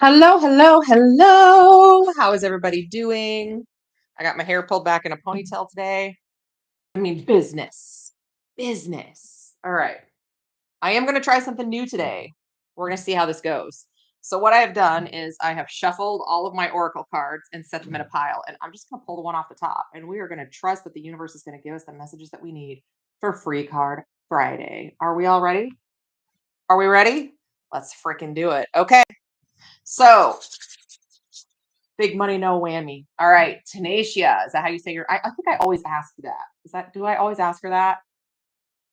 Hello, hello, hello. How is everybody doing? I got my hair pulled back in a ponytail today. I mean, business. Business. All right. I am going to try something new today. We're going to see how this goes. So, what I have done is I have shuffled all of my oracle cards and set them in a pile. And I'm just going to pull the one off the top. And we are going to trust that the universe is going to give us the messages that we need for Free Card Friday. Are we all ready? Are we ready? Let's freaking do it. Okay. So, big money, no whammy. All right, Tenacia. Is that how you say your? I think I always ask you that. Is that? Do I always ask her that?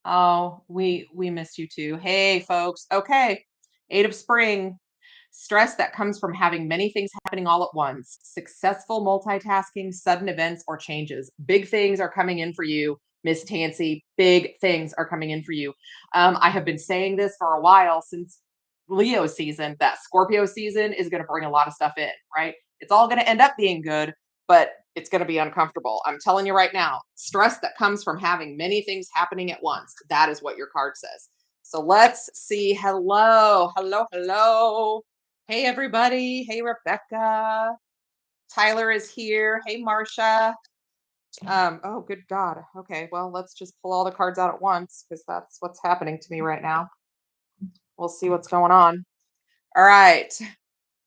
Oh, we missed you too. Hey, folks. Okay, Eight of Spring. Stress that comes from having many things happening all at once. Successful multitasking, sudden events or changes. Big things are coming in for you, Miss Tansy. Big things are coming in for you. I have been saying this for a while since Leo season. That Scorpio season is going to bring a lot of stuff in, right? It's all going to end up being good, but it's going to be uncomfortable. I'm telling you right now, stress that comes from having many things happening at once. That is what your card says. So let's see. Hello, hello, hello. Hey, everybody. Hey, Rebecca. Tyler is here. Hey, Marcia. Oh, good God. Okay, well, let's just pull all the cards out at once because that's what's happening to me right now. We'll see what's going on. All right.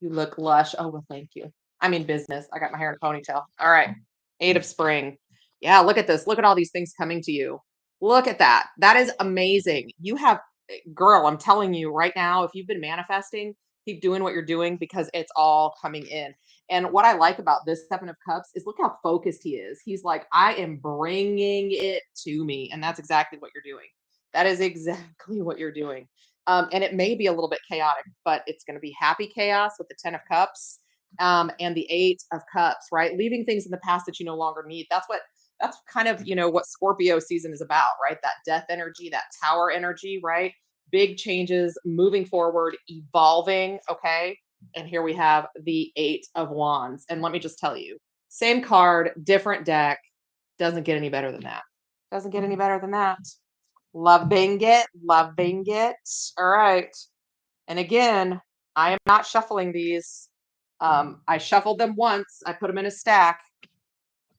You look lush. Oh, well, thank you. I mean, business. I got my hair in a ponytail. All right. Eight of Spring. Yeah, look at this. Look at all these things coming to you. Look at that. That is amazing. You have, girl, I'm telling you right now, if you've been manifesting, keep doing what you're doing because it's all coming in. And what I like about this Seven of Cups is look how focused he is. He's like, I am bringing it to me. And that's exactly what you're doing. That is exactly what you're doing. And it may be a little bit chaotic, but it's going to be happy chaos with the 10 of Cups and the 8 of Cups, right? Leaving things in the past that you no longer need. That's kind of, what Scorpio season is about, right? That death energy, that tower energy, right? Big changes, moving forward, evolving. Okay. And here we have the 8 of Wands. And let me just tell you, same card, different deck. Doesn't get any better than that. Doesn't get any better than that. Loving it. Loving it. All right. And again, I am not shuffling these. I shuffled them once. I put them in a stack.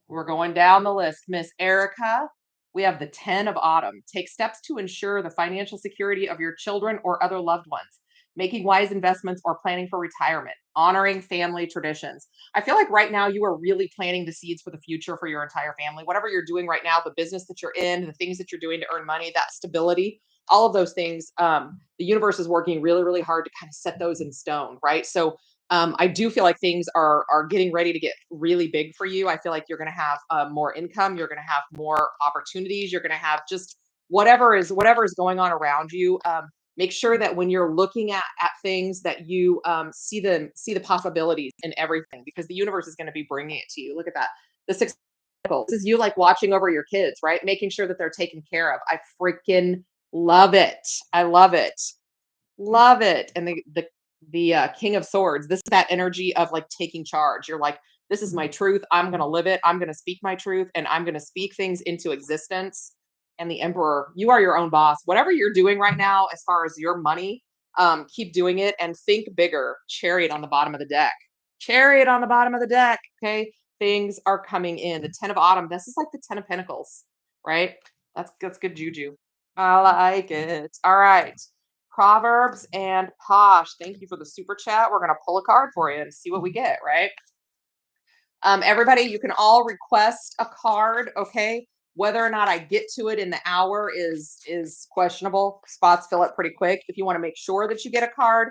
We're going down the list. Miss Erica, we have the 10 of Autumn. Take steps to ensure the financial security of your children or other loved ones. Making wise investments or planning for retirement. Honoring family traditions. I feel like right now you are really planting the seeds for the future for your entire family. Whatever you're doing right now, the business that you're in, the things that you're doing to earn money, that stability, all of those things, the universe is working really, really hard to kind of set those in stone, right? So I do feel like things are getting ready to get really big for you. I feel like you're going to have more income. You're going to have more opportunities. You're going to have just whatever is going on around you. Make sure that when you're looking at things that you see the possibilities in everything because the universe is going to be bringing it to you. Look at that. The 6 of Pentacles. This is you like watching over your kids, right? Making sure that they're taken care of. I freaking love it. I love it. Love it. And the King of Swords, this is that energy of like taking charge. You're like, this is my truth. I'm going to live it. I'm going to speak my truth and I'm going to speak things into existence. And the Emperor, you are your own boss. Whatever you're doing right now, as far as your money, keep doing it and think bigger. Chariot on the bottom of the deck. Chariot on the bottom of the deck. Okay. Things are coming in. The 10 of Autumn. This is like the 10 of Pentacles, right? That's good juju. I like it. All right. Proverbs and Posh. Thank you for the super chat. We're going to pull a card for you and see what we get, right? Everybody, you can all request a card, okay? Whether or not I get to it in the hour is questionable. Spots fill up pretty quick. If you want to make sure that you get a card,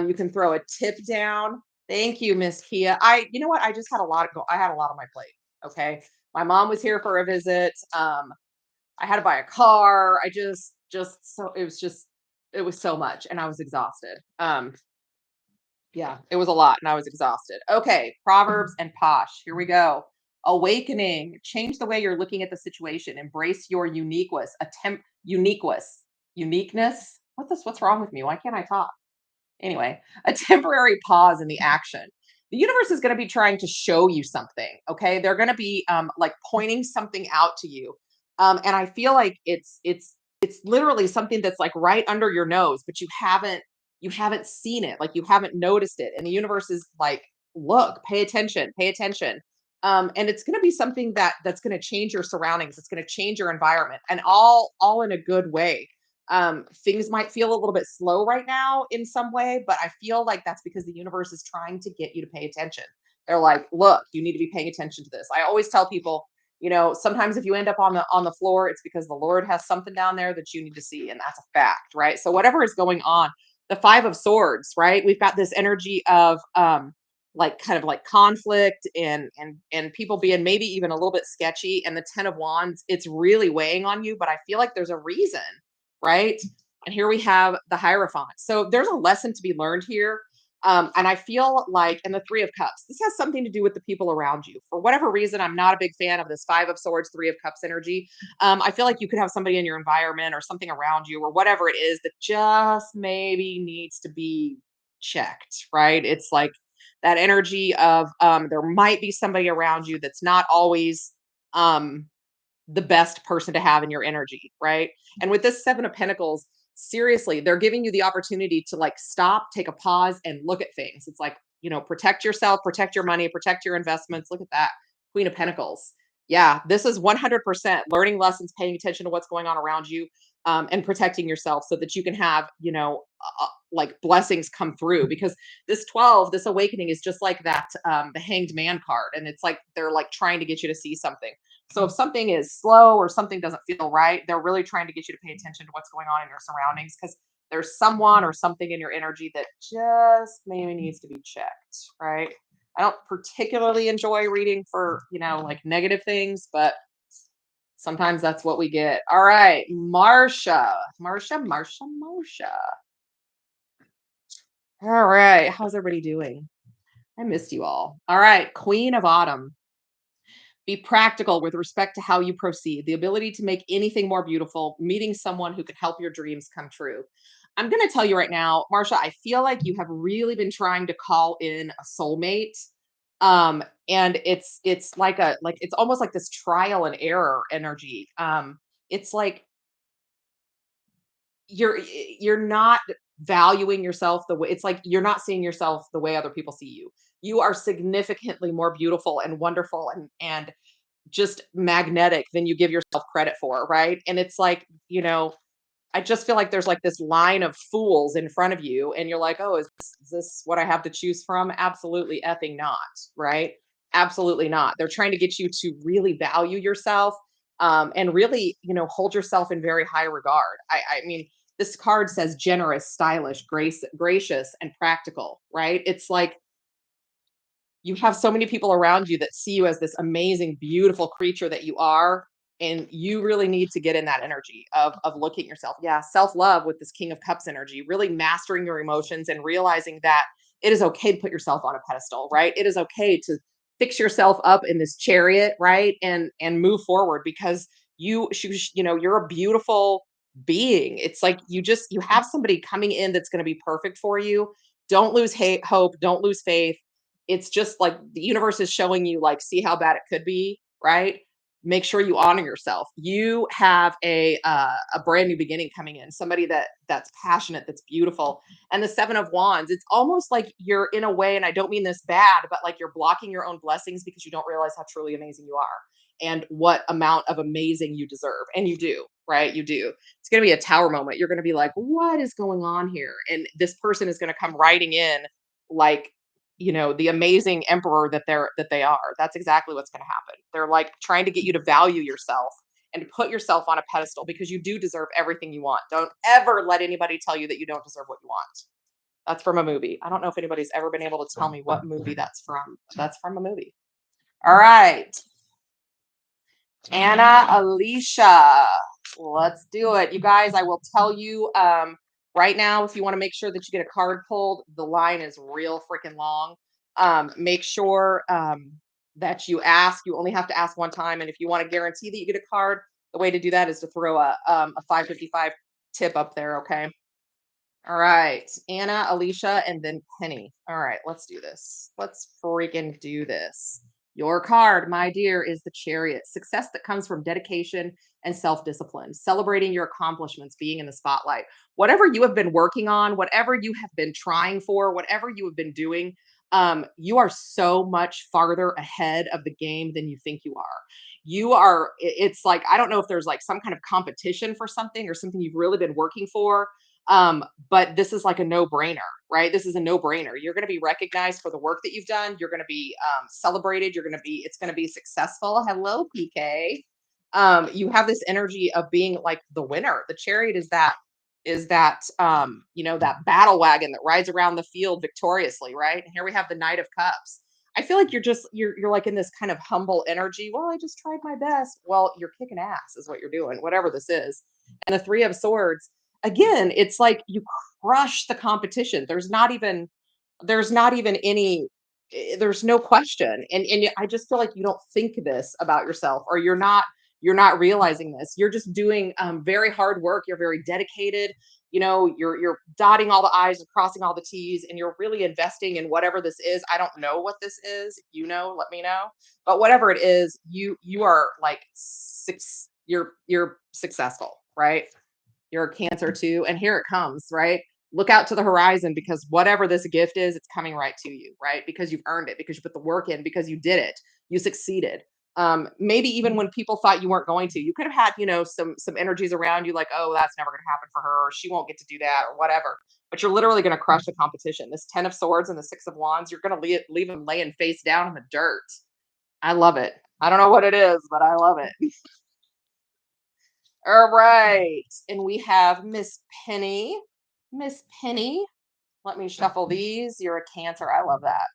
you can throw a tip down. Thank you, Miss Kia. You know what? I just had a lot I had a lot on my plate. Okay. My mom was here for a visit. I had to buy a car. So it was so much and I was exhausted. Yeah, it was a lot and I was exhausted. Okay, Proverbs and Posh. Here we go. Awakening. Change the way you're looking at the situation. Embrace your uniqueness. Uniqueness. What's wrong with me? Why can't I talk? Anyway, a temporary pause in the action. The universe is going to be trying to show you something. Okay, they're going to be like pointing something out to you, and I feel like it's literally something that's like right under your nose, but you haven't you haven't seen it, like you haven't noticed it. And the universe is like, look, pay attention, pay attention. And it's going to be something that's going to change your surroundings. It's going to change your environment, and all in a good way. Things might feel a little bit slow right now in some way, but I feel like that's because the universe is trying to get you to pay attention. They're like, look, you need to be paying attention to this. I always tell people, sometimes if you end up on the floor, it's because the Lord has something down there that you need to see, and that's a fact, right? So whatever is going on, the 5 of Swords, right? We've got this energy of like kind of like conflict and people being maybe even a little bit sketchy, and the 10 of Wands, it's really weighing on you, but I feel like there's a reason, right? And here we have the Hierophant. So there's a lesson to be learned here. And I feel like, and the 3 of Cups, this has something to do with the people around you. For whatever reason, I'm not a big fan of this 5 of Swords, 3 of Cups energy. I feel like you could have somebody in your environment or something around you or whatever it is that just maybe needs to be checked, right? It's like that energy of there might be somebody around you that's not always um, the best person to have in your energy, right? And with this 7 of Pentacles, seriously, they're giving you the opportunity to like stop, take a pause, and look at things. It's like, protect yourself, protect your money, protect your investments. Look at that. Queen of Pentacles. Yeah, this is 100% learning lessons, paying attention to what's going on around you, and protecting yourself so that you can have, like blessings come through. Because this 12, this awakening is just like that, the Hanged Man card. And it's like they're like trying to get you to see something. So if something is slow or something doesn't feel right, they're really trying to get you to pay attention to what's going on in your surroundings, because there's someone or something in your energy that just maybe needs to be checked, right? I don't particularly enjoy reading for, like negative things, but sometimes that's what we get. All right, Marsha. Marsha. All right, how's everybody doing? I missed you all. All right, Queen of Autumn. Be practical with respect to how you proceed, the ability to make anything more beautiful, meeting someone who can help your dreams come true. I'm going to tell you right now, Marsha, I feel like you have really been trying to call in a soulmate. And it's like it's almost like this trial and error energy. It's like you're not valuing yourself the way, it's like you're not seeing yourself the way other people see you. You are significantly more beautiful and wonderful and just magnetic than you give yourself credit for, right? And it's like, I just feel like there's like this line of fools in front of you, and you're like, oh, is this what I have to choose from? Absolutely effing not, right? Absolutely not. They're trying to get you to really value yourself, and really, hold yourself in very high regard. I mean, this card says generous, stylish, gracious, and practical, right? It's like you have so many people around you that see you as this amazing, beautiful creature that you are. And you really need to get in that energy of looking at yourself. Yeah, self-love with this King of Cups energy, really mastering your emotions and realizing that it is okay to put yourself on a pedestal, right? It is okay to fix yourself up in this chariot, right? And move forward, because you're a beautiful being. It's like you have somebody coming in that's going to be perfect for you. Don't lose hope, don't lose faith. It's just like the universe is showing you, like, see how bad it could be, right? Make sure you honor yourself. You have a brand new beginning coming in, somebody that's passionate, that's beautiful. And the 7 of Wands, it's almost like you're in a way, and I don't mean this bad, but like you're blocking your own blessings because you don't realize how truly amazing you are and what amount of amazing you deserve. And you do, right? You do. It's going to be a tower moment. You're going to be like, what is going on here? And this person is going to come riding in like, the amazing emperor that they are. That's exactly what's going to happen. They're like trying to get you to value yourself and to put yourself on a pedestal, because you do deserve everything you want. Don't ever let anybody tell you that you don't deserve what you want. That's from a movie. I don't know if anybody's ever been able to tell me what movie that's from. That's from a movie. All right. Anna Alicia. Let's do it. You guys, I will tell you right now, if you want to make sure that you get a card pulled, the line is real freaking long. Make sure that you ask. You only have to ask one time. And if you want to guarantee that you get a card, the way to do that is to throw a 555 tip up there. Okay. All right. Anna, Alicia, and then Penny. All right. Let's do this. Let's freaking do this. Your card, my dear, is the Chariot. Success that comes from dedication and self discipline, celebrating your accomplishments, being in the spotlight. Whatever you have been working on, whatever you have been trying for, whatever you have been doing, you are so much farther ahead of the game than you think you are. You are, it's like, I don't know if there's like some kind of competition for something or something you've really been working for. But this is like a no brainer, right? This is a no brainer. You're going to be recognized for the work that you've done. You're going to be celebrated. It's going to be successful. Hello, PK. You have this energy of being like the winner. The Chariot is that that battle wagon that rides around the field victoriously, right? And here we have the Knight of Cups. I feel like you're like in this kind of humble energy. Well, I just tried my best. Well, you're kicking ass is what you're doing, whatever this is. And the Three of Swords, again, it's like you crush the competition. There's not even any there's no question. And I just feel like you don't think this about yourself, or you're not realizing this. You're just doing very hard work. You're very dedicated. You're dotting all the I's and crossing all the T's, and you're really investing in whatever this is. I don't know what this is. If you know, let me know. But whatever it is, you are like you're successful, right? You're a Cancer too. And here it comes, right? Look out to the horizon, because whatever this gift is, it's coming right to you, right? Because you've earned it, because you put the work in, because you did it. You succeeded. Maybe even when people thought you weren't going to, you could have had, some energies around you like, oh, that's never going to happen for her, or she won't get to do that, or whatever. But you're literally going to crush the competition. This Ten of Swords and the Six of Wands, you're going to leave them laying face down in the dirt. I love it. I don't know what it is, but I love it. All right. And we have Miss Penny. Miss Penny. Let me shuffle these. You're a Cancer. I love that.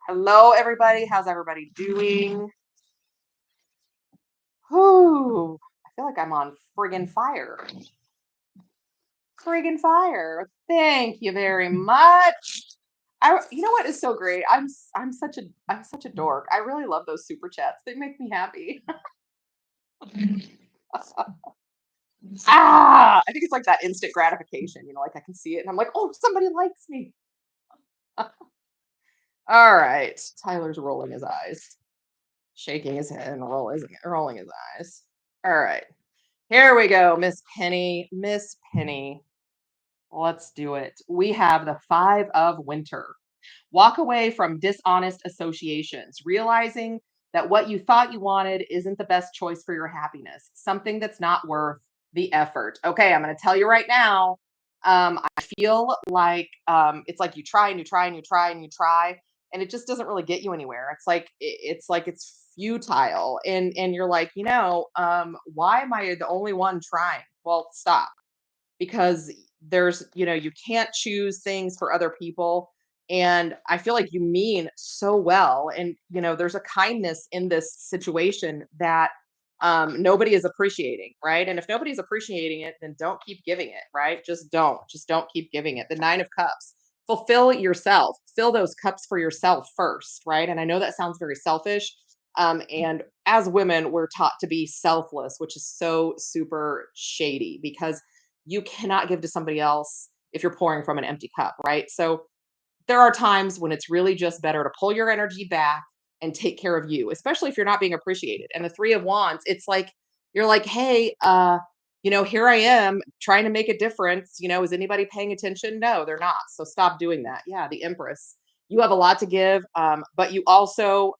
Hello, everybody. How's everybody doing? Whew. I feel like I'm on friggin' fire. Friggin' fire. Thank you very much. You know what is so great? I'm such a dork. I really love those super chats. They make me happy. I think it's like that instant gratification, like I can see it and I'm like, oh, somebody likes me. All right. Tyler's rolling his eyes, shaking his head and rolling his eyes. All right. Here we go, Miss Penny. Miss Penny. Let's do it. We have the Five of Winter. Walk away from dishonest associations, realizing that what you thought you wanted isn't the best choice for your happiness, something that's not worth the effort. Okay, I'm going to tell you right now. I feel like it's like you try and you try and you try and you try, and it just doesn't really get you anywhere. It's futile, and you're like, why am I the only one trying? Well, stop, because you can't choose things for other people. And I feel like you mean so well, and there's a kindness in this situation that nobody is appreciating, right? And if nobody's appreciating it, then don't keep giving it, right? Just don't keep giving it. The Nine of Cups. Fulfill yourself. Fill those cups for yourself first, right? And I know that sounds very selfish, and as women, we're taught to be selfless, which is so super shady, because you cannot give to somebody else if you're pouring from an empty cup, right? So there are times when it's really just better to pull your energy back and take care of you, especially if you're not being appreciated. And the Three of Wands, it's like you're like, hey, here I am trying to make a difference. Is anybody paying attention? No, they're not. So stop doing that. Yeah, the Empress. You have a lot to give, but you also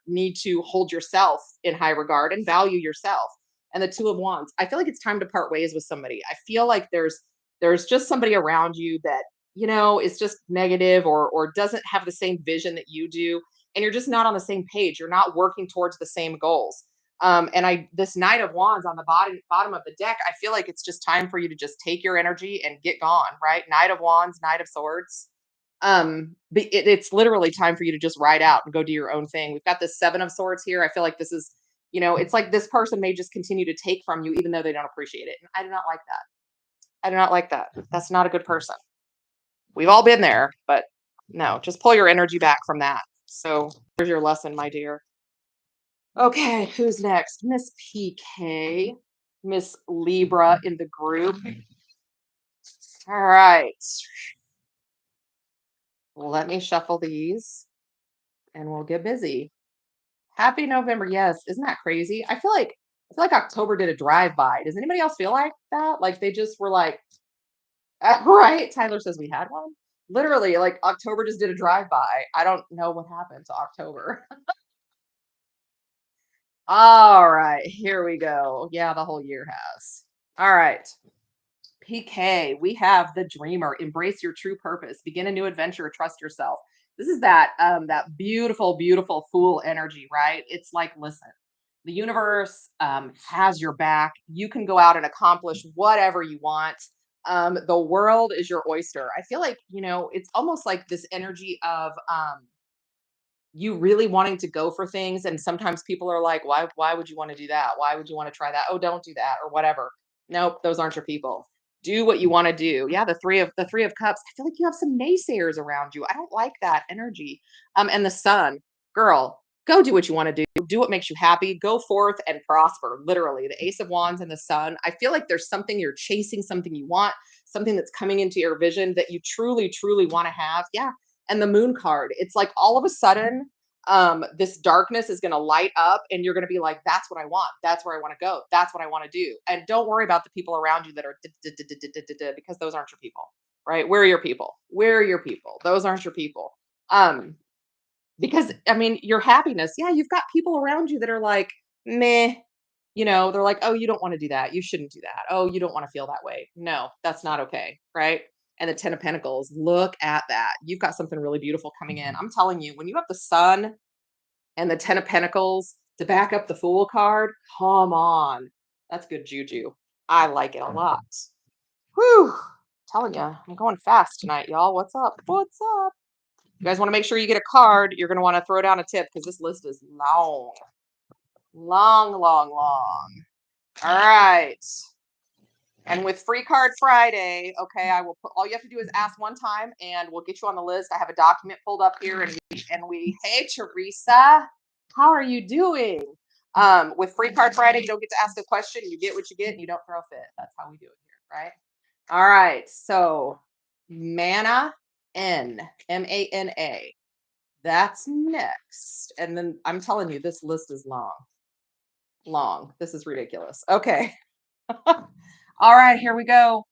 need to hold yourself in high regard and value yourself. And the Two of Wands, I feel like it's time to part ways with somebody. I feel like there's just somebody around you that is just negative, or doesn't have the same vision that you do, and you're just not on the same page. You're not working towards the same goals. And this Knight of Wands on the bottom of the deck, I feel like it's just time for you to just take your energy and get gone, right? Knight of Wands, Knight of Swords. It's literally time for you to just ride out and go do your own thing. We've got this Seven of Swords here. I feel like this is, it's like this person may just continue to take from you even though they don't appreciate it. And I do not like that. I do not like that. That's not a good person. We've all been there, but no, just pull your energy back from that. So here's your lesson, my dear. Okay, who's next? Miss PK, Miss Libra in the group. All right. Let me shuffle these and we'll get busy. Happy November. Yes. Isn't that crazy? I feel like October did a drive-by. Does anybody else feel like that? Like they just were like, right? Tyler says we had one. Literally, like October just did a drive-by. I don't know what happened to October. All right, here we go. Yeah, the whole year has. All right. PK, we have the dreamer. Embrace your true purpose. Begin a new adventure. Trust yourself. This is that beautiful, beautiful fool energy, right? It's like, listen, the universe has your back. You can go out and accomplish whatever you want. The world is your oyster. I feel like, it's almost like this energy of you really wanting to go for things, and sometimes people are like, why would you want to do that? Why would you want to try that? Oh, don't do that or whatever. Nope, those aren't your people. Do what you want to do. Yeah, the three of cups. I feel like you have some naysayers around you. I don't like that energy. And the sun, girl, go do what you want to do. Do what makes you happy. Go forth and prosper. Literally, the ace of wands and the sun. I feel like there's something you're chasing, something you want, something that's coming into your vision that you truly, truly want to have. Yeah, and the moon card, it's like all of a sudden this darkness is going to light up and you're going to be like, that's what I want, that's where I want to go, that's what I want to do. And don't worry about the people around you that are because those aren't your people, right? Where are your people? Where are your people? Those aren't your people. um because I mean, your happiness, yeah, you've got people around you that are like, meh. They're like, oh, you don't want to do that, you shouldn't do that, oh, you don't want to feel that way, no, that's not okay, right? And the 10 of pentacles, look at that, you've got something really beautiful coming in. I'm telling you, when you have the sun and the 10 of pentacles to back up the fool card, come on, that's good juju. I like it a lot. Whew. Telling you, I'm going fast tonight, y'all. What's up? What's up? You guys want to make sure you get a card. You're going to want to throw down a tip because this list is long, long, long, long. All right. And with Free Card Friday, okay, I will put, all you have to do is ask one time and we'll get you on the list. I have a document pulled up here hey, Teresa, how are you doing? With Free Card Friday, you don't get to ask a question. You get what you get and you don't throw a fit. That's how we do it here, right? All right. So, Mana, Mana. That's next. And then I'm telling you, this list is long. Long. This is ridiculous. Okay. All right, here we go.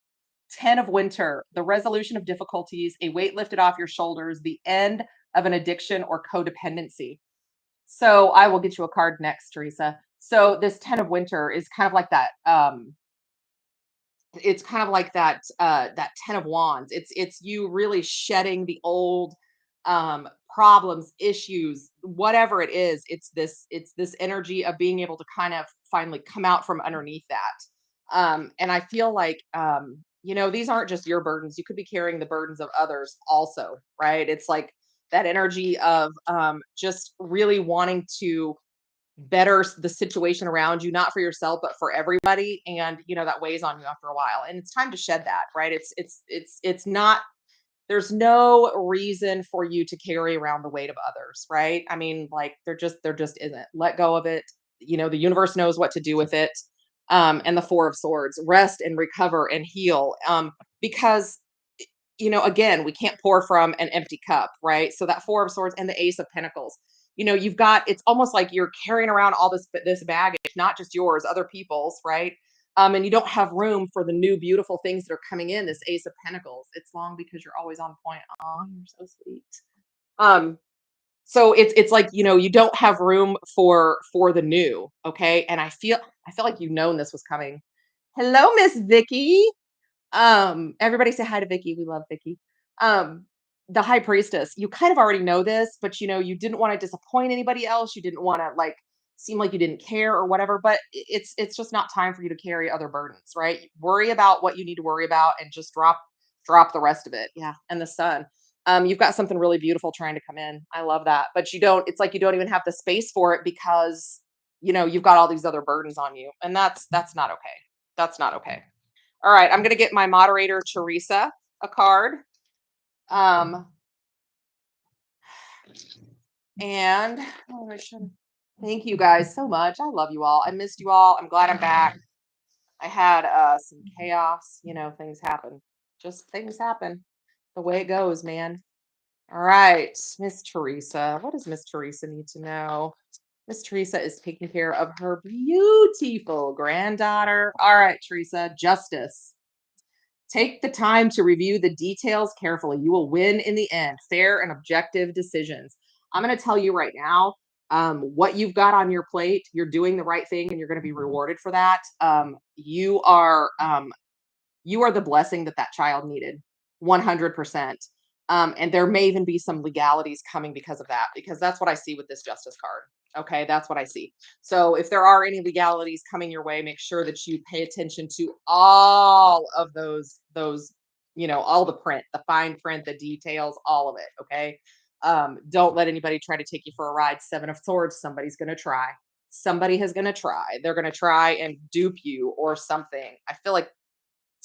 10 of winter, the resolution of difficulties, a weight lifted off your shoulders, the end of an addiction or codependency. So I will get you a card next, Teresa. So this 10 of winter is kind of like that. It's kind of like that 10 of wands. It's you really shedding the old problems, issues, whatever it is. It's this energy of being able to kind of finally come out from underneath that. And I feel like these aren't just your burdens. You could be carrying the burdens of others also, right? It's like that energy of just really wanting to better the situation around you, not for yourself but for everybody, and that weighs on you after a while, and it's time to shed that, right? It's not, there's no reason for you to carry around the weight of others, right? I mean, like, there just isn't. Let go of it. The universe knows what to do with it. And the 4 of swords, rest and recover and heal, because again, we can't pour from an empty cup, right? So that 4 of swords and the ace of pentacles, you've got, it's almost like you're carrying around all this baggage, not just yours, other people's, right? And you don't have room for the new beautiful things that are coming in. This ace of pentacles, it's long because you're always on point. Oh, you're so sweet. um so it's like, you don't have room for the new, okay? And I feel like you've known this was coming. Hello, Miss Vicky. Everybody say hi to Vicky. We love Vicky. Um, the high priestess, you kind of already know this, but you didn't want to disappoint anybody else. You didn't want to like seem like you didn't care or whatever, but it's just not time for you to carry other burdens, right? Worry about what you need to worry about and just drop the rest of it. Yeah. And the sun. You've got something really beautiful trying to come in. I love that. But it's like you don't even have the space for it because you've got all these other burdens on you. And that's not okay. That's not okay. All right, I'm gonna get my moderator, Teresa, a card. Um, and thank you guys so much. I love you all. I missed you all. I'm glad I'm back. I had some chaos. Things happen. Just things happen. The way it goes, man. All right, Miss Teresa. What does Miss Teresa need to know? Miss Teresa is taking care of her beautiful granddaughter. All right, Teresa, justice. Take the time to review the details carefully. You will win in the end. Fair and objective decisions. I'm going to tell you right now, what you've got on your plate. You're doing the right thing, and you're going to be rewarded for that. You are the blessing that that child needed, 100%. And there may even be some legalities coming because of that, because that's what I see with this justice card. Okay, that's what I see. So if there are any legalities coming your way, make sure that you pay attention to all of those, all the print, the fine print, the details, all of it. Okay. Don't let anybody try to take you for a ride. Seven of Swords, somebody's going to try. Somebody is going to try. They're going to try and dupe you or something. I feel like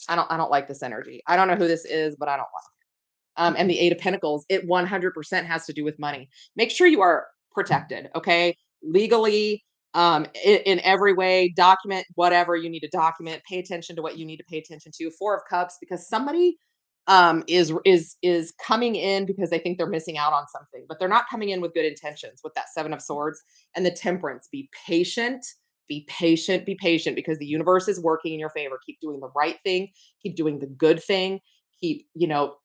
I don't like this energy. I don't know who this is, but I don't like it. And the Eight of Pentacles, it 100% has to do with money. Make sure you are protected, okay? Legally, in every way, document whatever you need to document. Pay attention to what you need to pay attention to. Four of Cups, because somebody is coming in because they think they're missing out on something, but they're not coming in with good intentions with that Seven of Swords and the Temperance. Be patient, be patient, be patient, because the universe is working in your favor. Keep doing the right thing, keep doing the good thing, keep,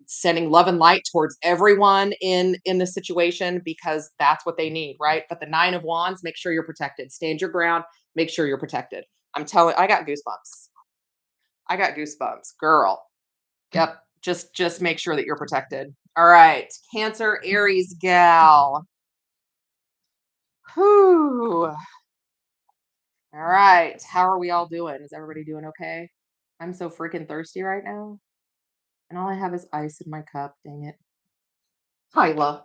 sending love and light towards everyone in the situation, because that's what they need, right? But the Nine of Wands, make sure you're protected. Stand your ground, make sure you're protected. I got goosebumps. I got goosebumps, girl. Yep. Just make sure that you're protected. All right. Cancer, Aries gal. Whew. All right. How are we all doing? Is everybody doing okay? I'm so freaking thirsty right now. And all I have is ice in my cup. Dang it. Hyla.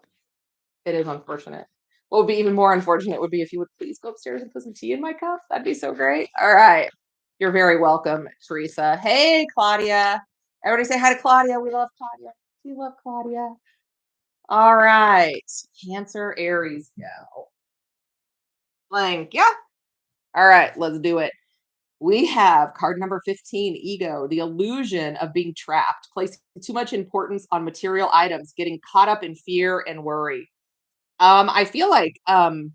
It is unfortunate. What would be even more unfortunate would be if you would please go upstairs and put some tea in my cup. That'd be so great. All right. You're very welcome, Teresa. Hey, Claudia. Everybody say hi to Claudia. We love Claudia. We love Claudia. All right. Cancer, Aries, go. Thank ya. All right, let's do it. We have card number 15, ego, the illusion of being trapped, placing too much importance on material items, getting caught up in fear and worry. I feel like I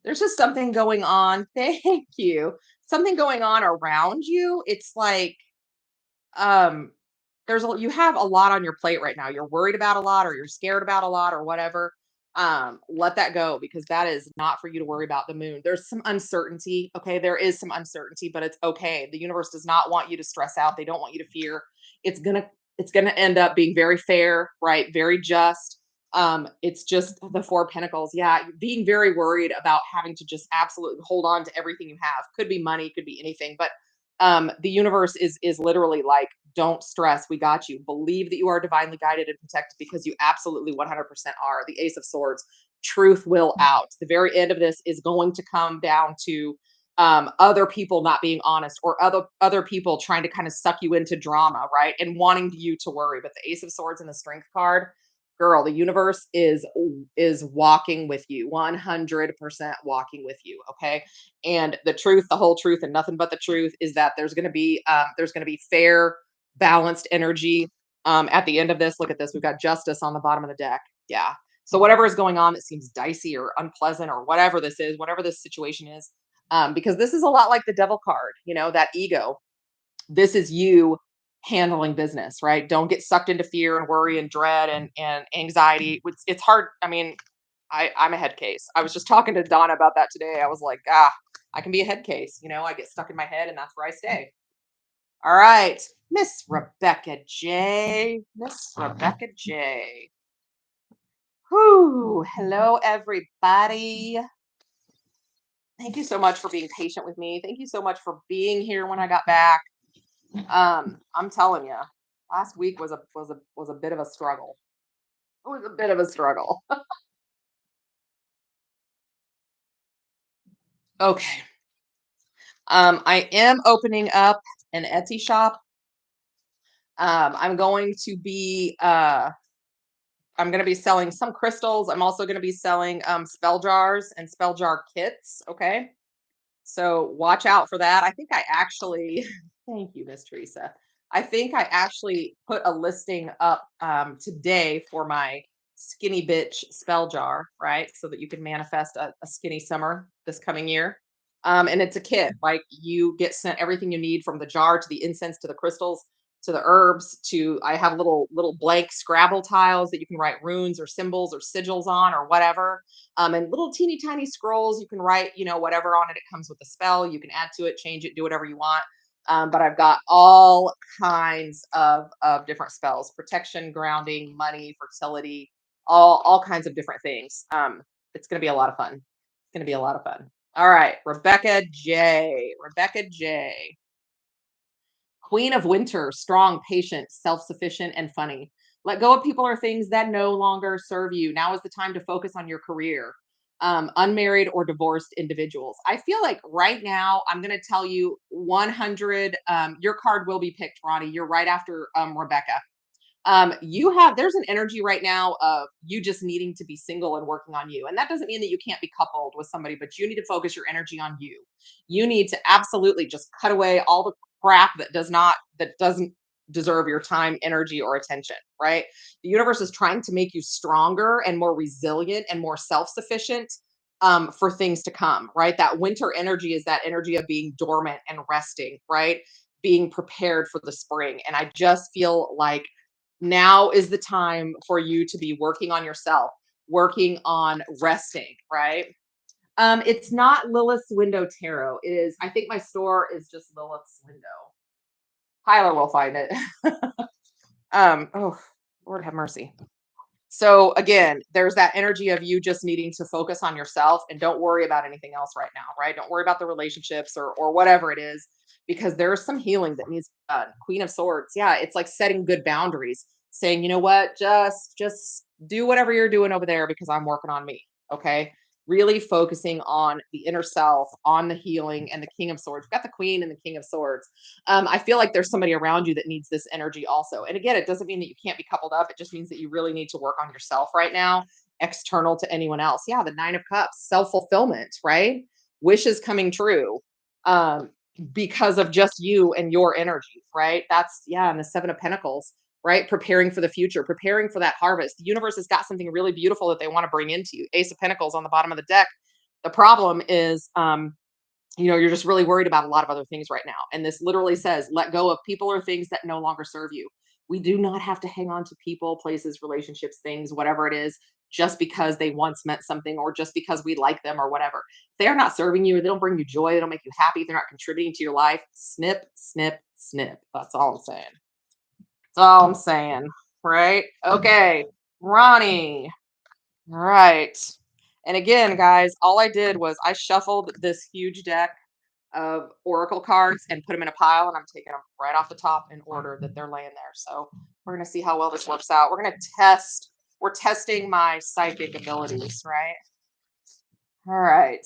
there's just something going on. Thank you. Something going on around you. It's like um you have a lot on your plate right now. You're worried about a lot, or you're scared about a lot, or whatever. Let that go, because that is not for you to worry about. The moon, there's some uncertainty. Okay, there is some uncertainty, but it's okay. The universe does not want you to stress out. They don't want you to fear. It's gonna end up being very fair, right? Very just. It's just the Four of Pentacles. Yeah, being very worried about having to just absolutely hold on to everything you have. Could be money, could be anything, but the universe is literally like, don't stress, we got you. Believe that you are divinely guided and protected, because you absolutely 100% are. The Ace of Swords, truth will out. The very end of this is going to come down to other people not being honest, or other people trying to kind of suck you into drama, right, and wanting you to worry. But the Ace of Swords and the Strength card, girl, the universe is walking with you, 100% walking with you. Okay. And the truth, the whole truth, and nothing but the truth is that there's going to be fair, balanced energy. At the end of this, look at this, we've got justice on the bottom of the deck. Yeah. So whatever is going on that seems dicey or unpleasant, or whatever this is, whatever this situation is, because this is a lot like the Devil card, that ego. This is you handling business, right? Don't get sucked into fear and worry and dread and anxiety. It's hard. I mean, I'm a head case. I was just talking to Donna about that today. I was like, I can be a head case. I get stuck in my head, and that's where I stay. All right, Miss Rebecca J. Miss Rebecca J. Whoo, hello everybody. Thank you so much for being patient with me. Thank you so much for being here when I got back. I'm telling you, last week was a bit of a struggle. It was a bit of a struggle. Okay. I am opening up an Etsy shop. I'm going to be selling some crystals. I'm also going to be selling spell jars and spell jar kits. Okay. So watch out for that. I think I actually, thank you, Miss Teresa. I think I actually put a listing up today for my skinny bitch spell jar, right? So that you can manifest a skinny summer this coming year. And it's a kit. Like you get sent everything you need from the jar to the incense to the crystals to the herbs to I have little blank Scrabble tiles that you can write runes or symbols or sigils on or whatever. And little teeny tiny scrolls you can write, whatever on it. It comes with a spell. You can add to it, change it, do whatever you want. But I've got all kinds of different spells: protection, grounding, money, fertility, all kinds of different things. It's going to be a lot of fun. It's going to be a lot of fun. All right, Rebecca J. Rebecca J. Queen of Winter, strong, patient, self-sufficient, and funny. Let go of people or things that no longer serve you. Now is the time to focus on your career. Unmarried or divorced individuals. I feel like right now, I'm going to tell you 100. Your card will be picked, Ronnie. You're right after Rebecca. There's an energy right now of you just needing to be single and working on you. And that doesn't mean that you can't be coupled with somebody, but you need to focus your energy on you. You need to absolutely just cut away all the crap that doesn't deserve your time, energy, or attention, right? The universe is trying to make you stronger and more resilient and more self-sufficient for things to come, right? That winter energy is that energy of being dormant and resting, right? Being prepared for the spring. And I just feel like now is the time for you to be working on yourself, working on resting, right? It's not Lilith's Window Tarot. It is, I think my store is just Lilith's Window. Tyler will find it. Oh, Lord have mercy. So again, there's that energy of you just needing to focus on yourself and don't worry about anything else right now, right? Don't worry about the relationships or whatever it is, because there's some healing that needs to be done. Queen of Swords. Yeah, it's like setting good boundaries, saying, you know what, just do whatever you're doing over there because I'm working on me. Okay. Really focusing on the inner self, on the healing and the King of Swords. We've got the Queen and the King of Swords. I feel like there's somebody around you that needs this energy also. And again, it doesn't mean that you can't be coupled up. It just means that you really need to work on yourself right now, external to anyone else. Yeah, the Nine of Cups, self-fulfillment, right? Wishes coming true because of just you and your energy, right? That's, yeah, and the Seven of Pentacles, right? Preparing for the future, preparing for that harvest. The universe has got something really beautiful that they want to bring into you. Ace of Pentacles on the bottom of the deck. The problem is, you're just really worried about a lot of other things right now. And this literally says, let go of people or things that no longer serve you. We do not have to hang on to people, places, relationships, things, whatever it is, just because they once meant something or just because we like them or whatever. If they are not serving you, or they don't bring you joy, they don't make you happy, they're not contributing to your life, snip, snip, snip. That's all I'm saying. That's all I'm saying. Right? Okay. Ronnie. All right. And again, guys, all I did was I shuffled this huge deck of oracle cards and put them in a pile, and I'm taking them right off the top in order that they're laying there. So we're going to see how well this works out. We're testing my psychic abilities, right? All right.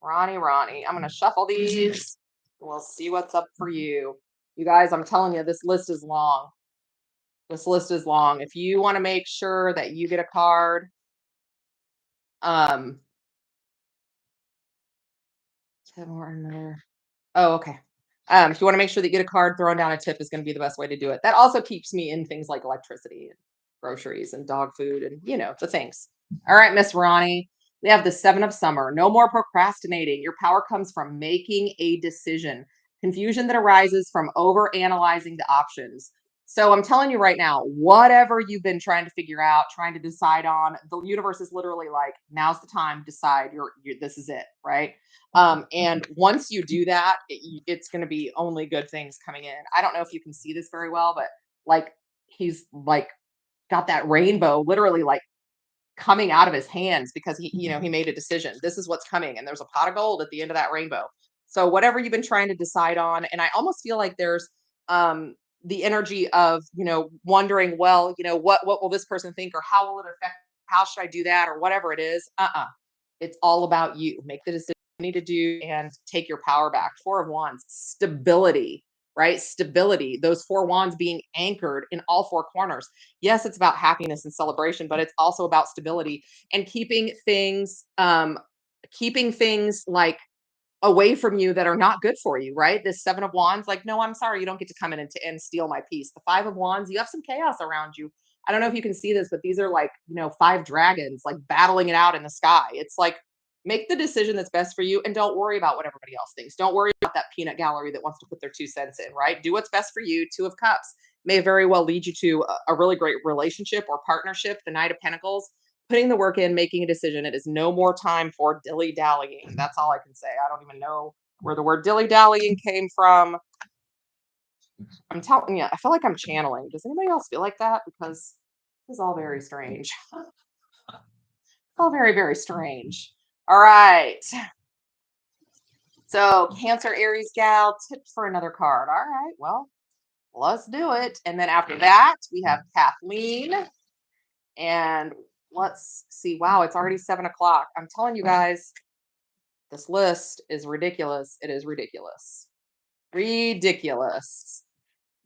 Ronnie, I'm going to shuffle these. We'll see what's up for you. You guys, I'm telling you, this list is long. This list is long. If you want to make sure that you get a card, um, oh, okay. If you want to make sure that you get a card, throwing down a tip is going to be the best way to do it. That also keeps me in things like electricity and groceries and dog food and, the things. All right, Miss Ronnie, we have the Seven of Summer. No more procrastinating. Your power comes from making a decision. Confusion that arises from over analyzing the options. So I'm telling you right now, whatever you've been trying to figure out, trying to decide on, the universe is literally like, now's the time, decide. This is it, right? And once you do that, it's going to be only good things coming in. I don't know if you can see this very well, but like he's like got that rainbow literally like coming out of his hands because he made a decision. This is what's coming, and there's a pot of gold at the end of that rainbow. So whatever you've been trying to decide on, and I almost feel like there's the energy of wondering, well, what will this person think, or how will it affect? How should I do that, or whatever it is? It's all about you. Make the decision you need to do and take your power back. Four of Wands, stability, right? Stability. Those four wands being anchored in all four corners. Yes, it's about happiness and celebration, but it's also about stability and keeping things like away from you that are not good for you, right? This 7 of Wands, like, no, I'm sorry, you don't get to come in and steal my peace. The 5 of Wands, you have some chaos around you. I don't know if you can see this, but these are like, 5 dragons, like battling it out in the sky. It's like, make the decision that's best for you and don't worry about what everybody else thinks. Don't worry about that peanut gallery that wants to put their 2 cents in, right? Do what's best for you. 2 of Cups may very well lead you to a really great relationship or partnership. The Knight of Pentacles, putting the work in, making a decision. It is no more time for dilly dallying. That's all I can say. I don't even know where the word dilly dallying came from. I'm telling you, I feel like I'm channeling. Does anybody else feel like that? Because this is all very strange. All very, very strange. All right. So, Cancer, Aries gal, tips for another card. All right. Well, let's do it. And then after that, we have Kathleen. And let's see. Wow, it's already 7 o'clock. I'm telling you guys, this list is ridiculous. It is ridiculous. Ridiculous.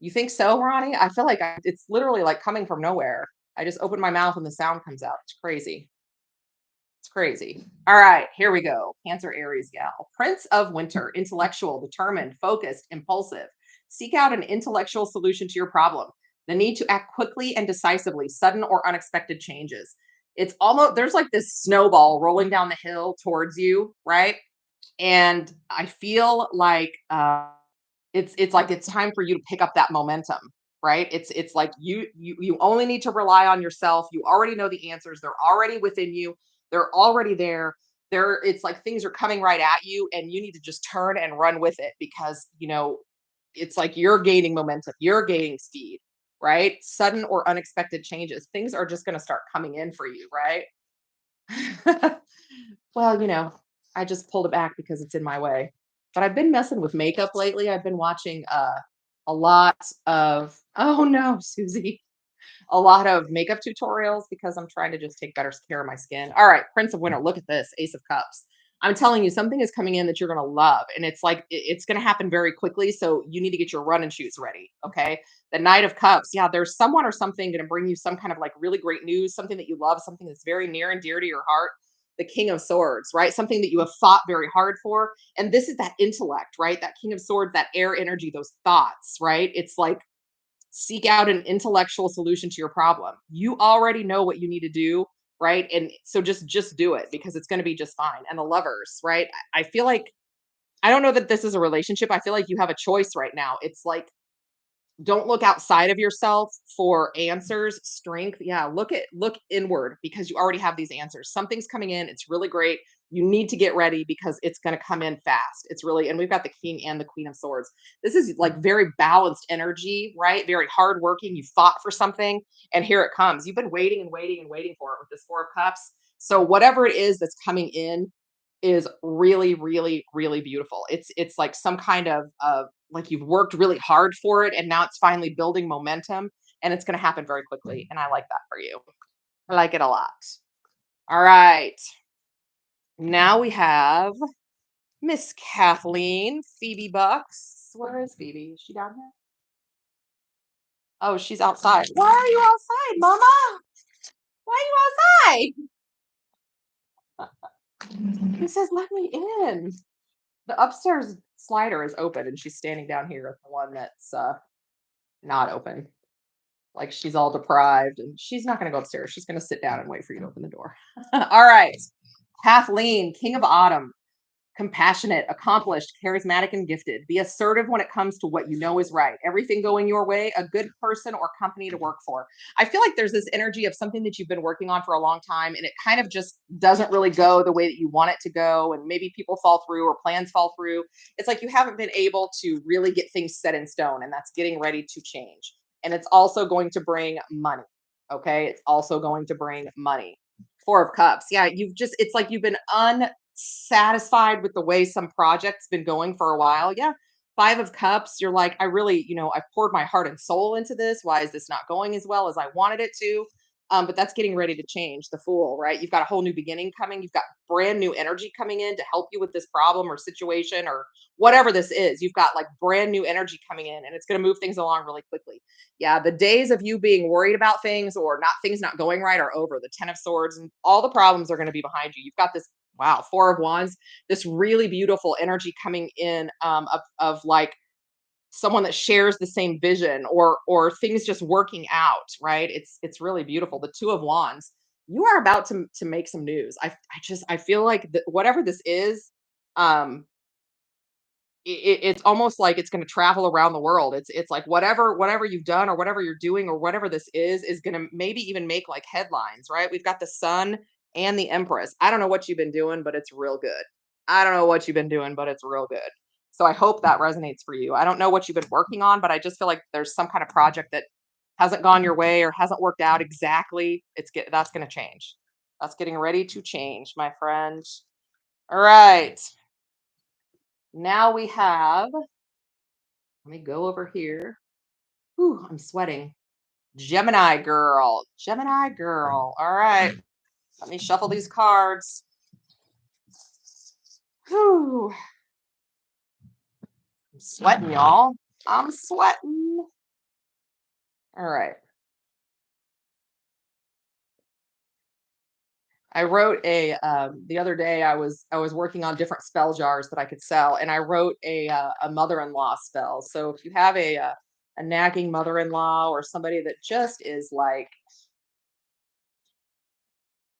You think so, Ronnie? I feel like it's literally like coming from nowhere. I just open my mouth and the sound comes out. It's crazy. It's crazy. All right, here we go. Cancer, Aries gal. Prince of Winter, intellectual, determined, focused, impulsive. Seek out an intellectual solution to your problem. The need to act quickly and decisively, sudden or unexpected changes. It's almost, there's like this snowball rolling down the hill towards you, right? And I feel like it's like it's time for you to pick up that momentum, right? It's like you only need to rely on yourself. You already know the answers. They're already within you. They're already there. It's like things are coming right at you and you need to just turn and run with it because, it's like you're gaining momentum. You're gaining speed, right? Sudden or unexpected changes. Things are just going to start coming in for you, right? Well, I just pulled it back because it's in my way. But I've been messing with makeup lately. I've been watching a lot of oh no, Susie. A lot of makeup tutorials because I'm trying to just take better care of my skin. All right, Prince of Winter, look at this, Ace of Cups. I'm telling you, something is coming in that you're going to love, and it's like it's going to happen very quickly. So you need to get your running shoes ready. Okay, the Knight of Cups. Yeah, there's someone or something going to bring you some kind of like really great news, something that you love, something that's very near and dear to your heart. The King of Swords, right? Something that you have fought very hard for, and this is that intellect, right? That King of Swords, that air energy, those thoughts, right? It's like seek out an intellectual solution to your problem. You already know what you need to do, right? And so just do it because it's going to be just fine. And the Lovers, right? I feel like I don't know that this is a relationship. I feel like you have a choice right now. It's like don't look outside of yourself for answers, strength. Yeah, look inward because you already have these answers. Something's coming in, it's really great. You need to get ready because it's going to come in fast. It's really, and we've got the King and the Queen of Swords. This is like very balanced energy, right? Very hardworking. You fought for something and here it comes. You've been waiting and waiting and waiting for it with this 4 of Cups. So whatever it is that's coming in is really, really, really beautiful. It's like some kind of like you've worked really hard for it and now it's finally building momentum and it's going to happen very quickly. And I like that for you. I like it a lot. All right. Now we have Miss Kathleen, Phoebe Bucks. Where is Phoebe? Is she down here? Oh, she's outside. Why are you outside, Mama? Why are you outside? He says, let me in. The upstairs slider is open and she's standing down here at the one that's not open. Like she's all deprived and she's not going to go upstairs. She's going to sit down and wait for you to open the door. All right. Kathleen, King of Autumn, compassionate, accomplished, charismatic, and gifted. Be assertive when it comes to what you know is right. Everything going your way, a good person or company to work for. I feel like there's this energy of something that you've been working on for a long time and it kind of just doesn't really go the way that you want it to go. And maybe people fall through or plans fall through. It's like you haven't been able to really get things set in stone and that's getting ready to change. And it's also going to bring money. Okay. It's also going to bring money. 4 of Cups. Yeah. It's like you've been satisfied with the way some project's been going for a while. Yeah. 5 of Cups, you're like, I really, I poured my heart and soul into this. Why is this not going as well as I wanted it to? But that's getting ready to change. The Fool, right? You've got a whole new beginning coming. You've got brand new energy coming in to help you with this problem or situation or whatever this is. You've got like brand new energy coming in and it's going to move things along really quickly. Yeah, the days of you being worried about things or not things not going right are over. The 10 of Swords and all the problems are going to be behind you. You've got this Wow, Four of Wands, this really beautiful energy coming in, of like someone that shares the same vision, or things just working out, right? It's really beautiful. The Two of Wands, you are about to make some news. I feel like whatever this is, um it's almost like it's going to travel around the world. It's like whatever you've done or whatever you're doing or whatever this is going to maybe even make like headlines, right? We've got the Sun and the Empress. I don't know what you've been doing, but it's real good. I don't know what you've been doing, but it's real good. So I hope that resonates for you. I don't know what you've been working on, but I just feel like there's some kind of project that hasn't gone your way or hasn't worked out exactly. That's going to change. That's getting ready to change, my friend. All right. Now we have, let me go over here. Whew, I'm sweating. Gemini girl. Gemini girl. All right. Let me shuffle these cards. Whew. I'm sweating, y'all. I'm sweating. All right. I wrote the other day I was working on different spell jars that I could sell, and I wrote a mother-in-law spell. So if you have a nagging mother-in-law or somebody that just is like,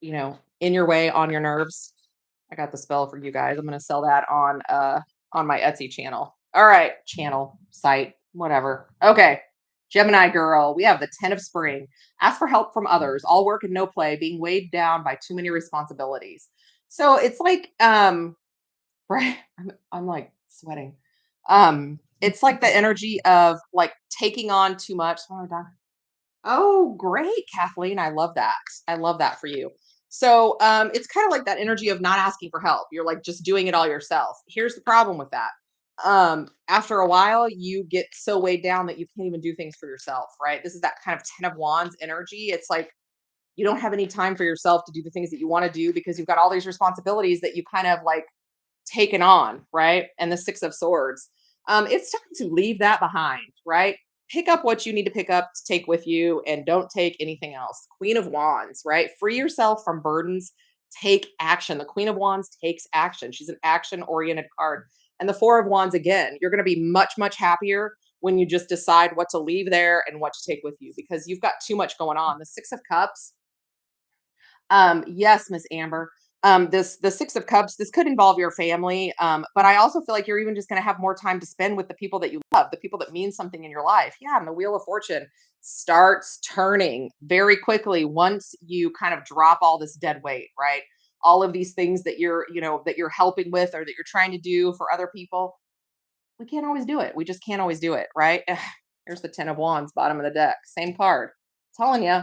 in your way, on your nerves, I got the spell for you guys. I'm gonna sell that on my Etsy channel. All right, channel, site, whatever. Okay. Gemini girl, we have the 10 of spring. Ask for help from others, all work and no play, being weighed down by too many responsibilities. So it's like, right, I'm like sweating. It's like the energy of like taking on too much. Oh, oh, great, Kathleen. I love that. I love that for you. So it's kind of like that energy of not asking for help. You're like just doing it all yourself. Here's the problem with that. After a while, you get so weighed down that you can't even do things for yourself, right? This is that kind of 10 of Wands energy. It's like you don't have any time for yourself to do the things that you want to do because you've got all these responsibilities that you kind of like taken on, right? And the Six of Swords. It's time to leave that behind, right? Pick up what you need to pick up to take with you and don't take anything else. Queen of Wands, right? Free yourself from burdens, take action. The Queen of Wands takes action. She's an action oriented card. And the Four of Wands, again, you're going to be much, much happier when you just decide what to leave there and what to take with you because you've got too much going on. The Six of Cups, yes, Miss Amber. The Six of Cups, this could involve your family, but I also feel like you're even just going to have more time to spend with the people that you love, the people that mean something in your life. Yeah, and the Wheel of Fortune starts turning very quickly once you kind of drop all this dead weight, right? All of these things that you're helping with or that you're trying to do for other people. We can't always do it. We just can't always do it, right? Here's the 10 of Wands, bottom of the deck, same card. Telling you,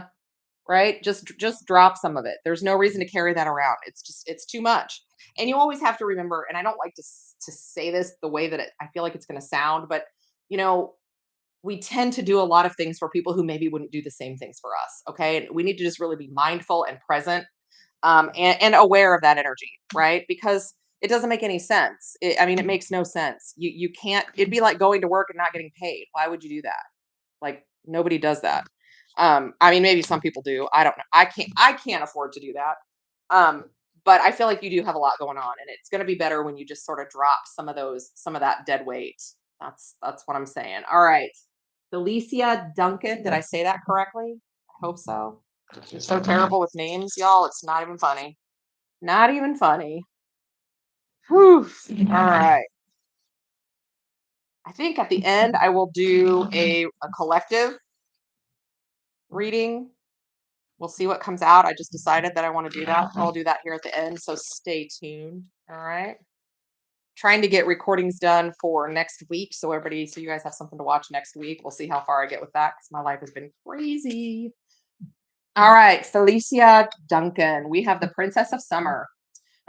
right? Just drop some of it. There's no reason to carry that around. It's too much. And you always have to remember, and I don't like to say this the way that I feel like it's going to sound, but you know, we tend to do a lot of things for people who maybe wouldn't do the same things for us. Okay, and we need to just really be mindful and present, and aware of that energy, right? Because it doesn't make any sense. I mean, it makes no sense. You can't. It'd be like going to work and not getting paid. Why would you do that? Like nobody does that. I mean, maybe some people do. I don't know. I can't afford to do that. Um, but I feel like you do have a lot going on, and it's going to be better when you just sort of drop some of that dead weight. That's what I'm saying. All right, Felicia Duncan. Did I say that correctly? I hope so. You're so terrible with names, y'all. It's not even funny. Not even funny. Whew. All right. I think at the end I will do a collective reading. We'll see what comes out. I just decided that I want to do that. I'll do that here at the end. So stay tuned. All right. Trying to get recordings done for next week. So you guys have something to watch next week. We'll see how far I get with that because my life has been crazy. All right. Felicia Duncan. We have the Princess of Summer.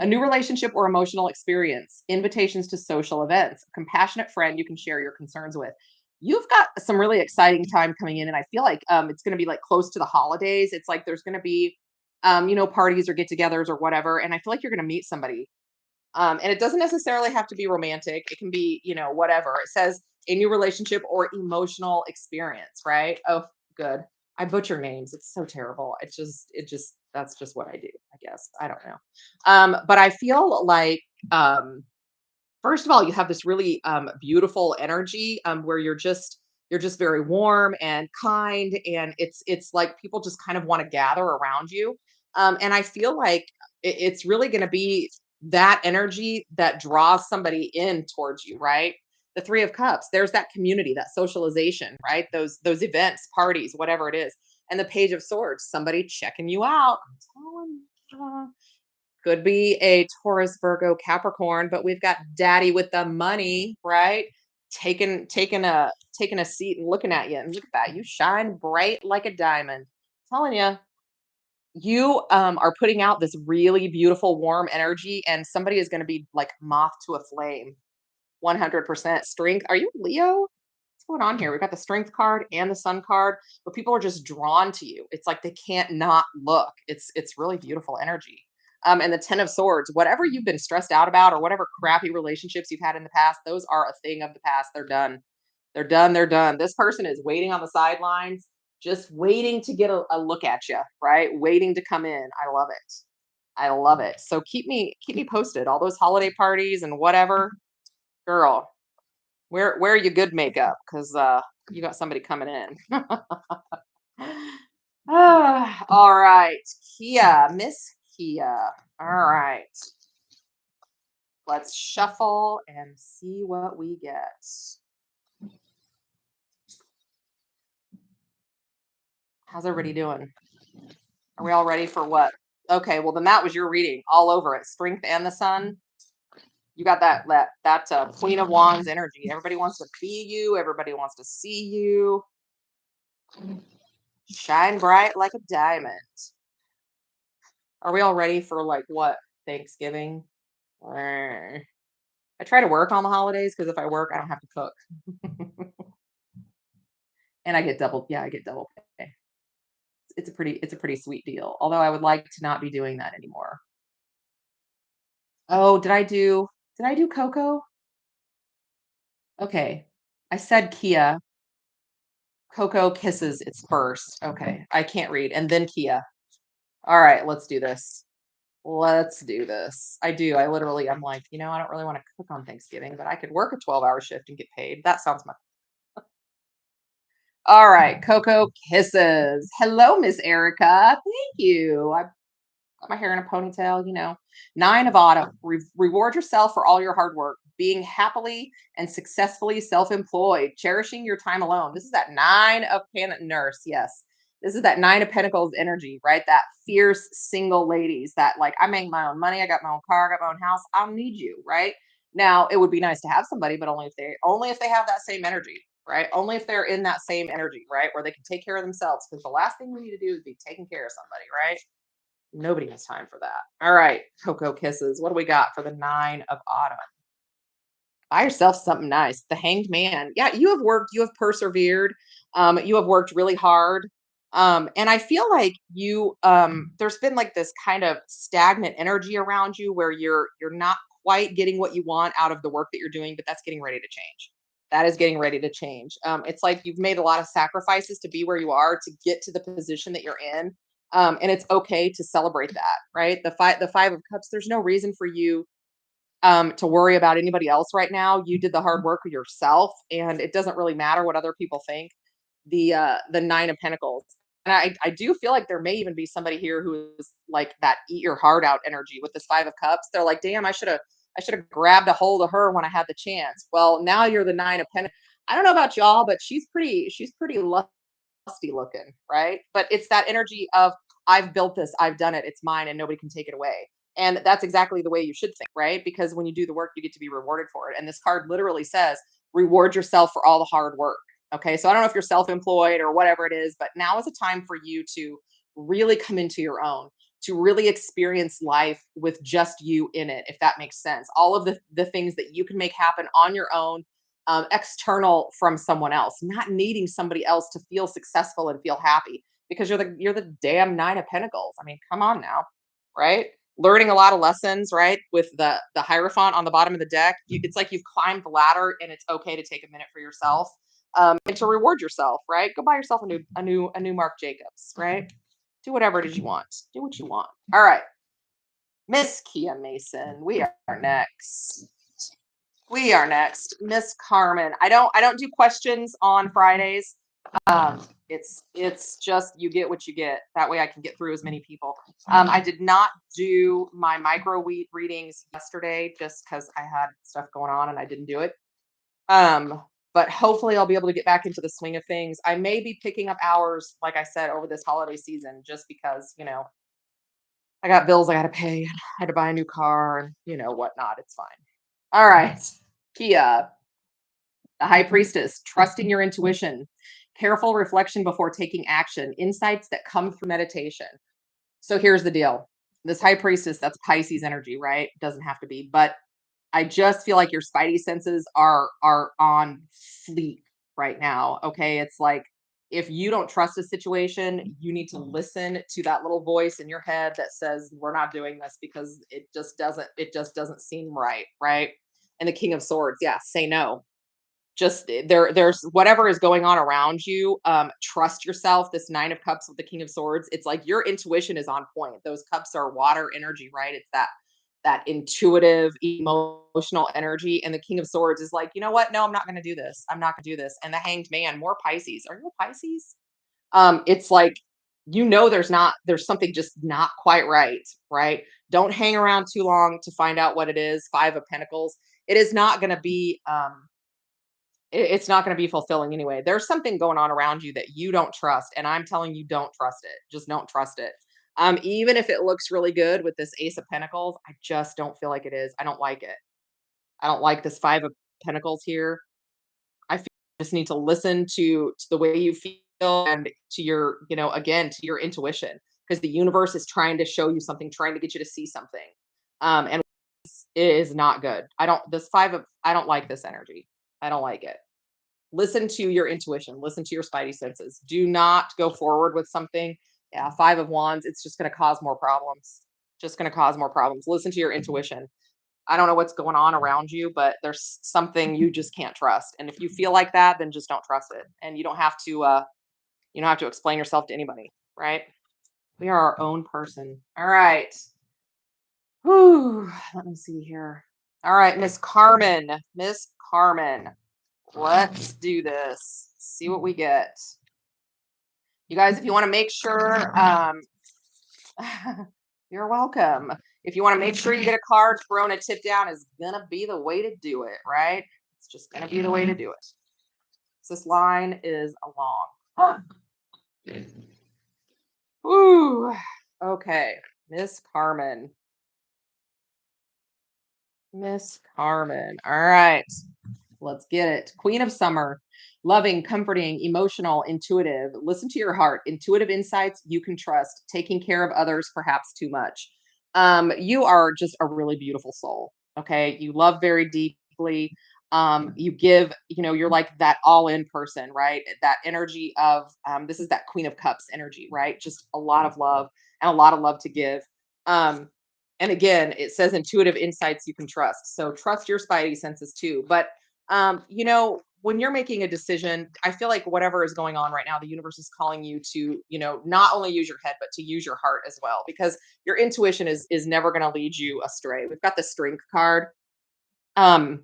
A new relationship or emotional experience, invitations to social events, a compassionate friend you can share your concerns with. You've got some really exciting time coming in, and I feel like it's going to be like close to the holidays. It's like there's going to be, parties or get-togethers or whatever, and I feel like you're going to meet somebody. And it doesn't necessarily have to be romantic. It can be, whatever. It says a new relationship or emotional experience, right? Oh, good. I butcher names. It's so terrible. That's just what I do, I guess. I don't know. But I feel like, um, first of all, you have this really beautiful energy where you're just very warm and kind, and it's like people just kind of want to gather around you. And I feel like it's really going to be that energy that draws somebody in towards you, right? The Three of Cups. There's that community, that socialization, right? Those events, parties, whatever it is. And the Page of Swords. Somebody checking you out. I'm telling you. Could be a Taurus, Virgo, Capricorn, but we've got daddy with the money, right? Taking a seat and looking at you. And look at that. You shine bright like a diamond. Telling you, you are putting out this really beautiful, warm energy, and somebody is going to be like moth to a flame. 100% strength. Are you Leo? What's going on here? We've got the strength card and the sun card, but people are just drawn to you. It's like they can't not look. It's really beautiful energy. And the 10 of swords, whatever you've been stressed out about or whatever crappy relationships you've had in the past, those are a thing of the past. They're done. They're done. They're done. This person is waiting on the sidelines, just waiting to get a look at you, right? Waiting to come in. I love it. I love it. So keep me posted. All those holiday parties and whatever, girl. Wear your good makeup because you got somebody coming in. All right, Kia, Miss Kia. All right, let's shuffle and see what we get. How's everybody doing? Are we all ready for what? Okay, well then that was your reading all over it. Strength and the sun. You got that Queen of Wands energy. Everybody wants to be you. Everybody wants to see you. Shine bright like a diamond. Are we all ready for like what? Thanksgiving? I try to work on the holidays because if I work, I don't have to cook. And I get double, yeah, I get double pay. It's a pretty sweet deal. Although I would like to not be doing that anymore. Oh, did I do Coco? Okay. I said Kia. Coco kisses it's first. Okay. I can't read. And then Kia. All right, let's do this. Let's do this. I do. I'm like, I don't really want to cook on Thanksgiving, but I could work a 12-hour shift and get paid. That sounds much. All right, Coco kisses. Hello, Miss Erica. Thank you. I got my hair in a ponytail, Nine of Autumn. Reward yourself for all your hard work, being happily and successfully self-employed, cherishing your time alone. This is that Nine of Nurse. Yes. This is that Nine of Pentacles energy, right? That fierce single ladies that like, I make my own money. I got my own car, I got my own house. I don't need you, right? Now, it would be nice to have somebody, but only if they have that same energy, right? Only if they're in that same energy, right? Where they can take care of themselves. Because the last thing we need to do is be taking care of somebody, right? Nobody has time for that. All right, Coco kisses. What do we got for the Nine of Autumn? Buy yourself something nice. The Hanged Man. Yeah, you have worked, you have persevered, you have worked really hard. And I feel like there's been like this kind of stagnant energy around you where you're not quite getting what you want out of the work that you're doing, but that's getting ready to change. That is getting ready to change. It's like you've made a lot of sacrifices to be where you are to get to the position that you're in. And it's okay to celebrate that, right? The five of cups, there's no reason for you to worry about anybody else right now. You did the hard work yourself, and it doesn't really matter what other people think. The Nine of Pentacles, and I do feel like there may even be somebody here who is like that eat your heart out energy with this Five of Cups. They're like, damn, I should have grabbed a hold of her when I had the chance. Well, now you're the Nine of Pentacles. I don't know about y'all, but she's pretty lusty looking, right? But it's that energy of I've built this, I've done it, it's mine, and nobody can take it away. And that's exactly the way you should think, right? Because when you do the work, you get to be rewarded for it. And this card literally says, reward yourself for all the hard work. Okay. So I don't know if you're self employed or whatever it is, but now is a time for you to really come into your own, to really experience life with just you in it, if that makes sense. All of the things that you can make happen on your own, external from someone else, not needing somebody else to feel successful and feel happy because you're the damn Nine of Pentacles. I mean, come on now, right? Learning a lot of lessons, right? With the Hierophant on the bottom of the deck, it's like you've climbed the ladder and it's okay to take a minute for yourself. and to reward yourself, right? Go buy yourself a new Marc Jacobs, right? Do whatever it is you want. Do what you want. All right, Miss Kia Mason, we are next. We are next. Miss Carmen. I don't do questions on Fridays. It's just you get what you get. That way I can get through as many people. I did not do my micro wheat readings yesterday just because I had stuff going on and I didn't do it. But hopefully I'll be able to get back into the swing of things. I may be picking up hours, like I said, over this holiday season, just because, I got bills I gotta pay. I had to buy a new car and whatnot. It's fine. All right. Kia, the high priestess, trusting your intuition, careful reflection before taking action, insights that come through meditation. So here's the deal. This high priestess, that's Pisces energy, right? Doesn't have to be, but I just feel like your spidey senses are on fleek right now. Okay. It's like if you don't trust a situation, you need to listen to that little voice in your head that says, we're not doing this because it just doesn't seem right. Right. And the King of Swords, yeah, say no. Just there's whatever is going on around you. Trust yourself. This Nine of Cups with the King of Swords, it's like your intuition is on point. Those cups are water energy, right? It's that intuitive emotional energy, and the King of Swords is like, you know what, no, I'm not going to do this, I'm not going to do this. And the Hanged Man, more Pisces. Are you a Pisces? It's like, there's something just not quite right. Right. Don't hang around too long to find out what it is. Five of Pentacles, it is not going to be it's not going to be fulfilling anyway. There's something going on around you that you don't trust, and I'm telling you, don't trust it. Just don't trust it. Even if it looks really good with this Ace of Pentacles, I just don't feel like it is. I don't like it. I don't like this Five of Pentacles here. I feel you just need to listen to the way you feel and to your, again, to your intuition, because the universe is trying to show you something, trying to get you to see something. And it is not good. I don't like this energy. I don't like it. Listen to your intuition, listen to your spidey senses. Do not go forward with something. Yeah, Five of Wands, it's just going to cause more problems. Just going to cause more problems. Listen to your intuition. I don't know what's going on around you, but there's something you just can't trust. And if you feel like that, then just don't trust it. And you don't have to explain yourself to anybody, right? We are our own person. All right. Whew, let me see here. All right, Miss Carmen. Miss Carmen. Let's do this. See what we get. You guys, if you want to make sure, you're welcome. If you want to make sure you get a card, throwing a tip down is gonna be the way to do it, right? It's just gonna be the way to do it. This line is long. Ooh. Okay, Miss Carmen. Miss Carmen. All right. Let's get it. Queen of Summer, loving, comforting, emotional, intuitive. Listen to your heart. Intuitive insights you can trust. Taking care of others, perhaps too much. You are just a really beautiful soul. Okay. You love very deeply. You give, you're like that all in person, right? That energy of, this is that Queen of Cups energy, right? Just a lot of love and a lot of love to give. Um, and again, it says intuitive insights you can trust. So trust your spidey senses too. But when you're making a decision, I feel like whatever is going on right now, the universe is calling you to, not only use your head, but to use your heart as well, because your intuition is never going to lead you astray. We've got the Strength card. Um,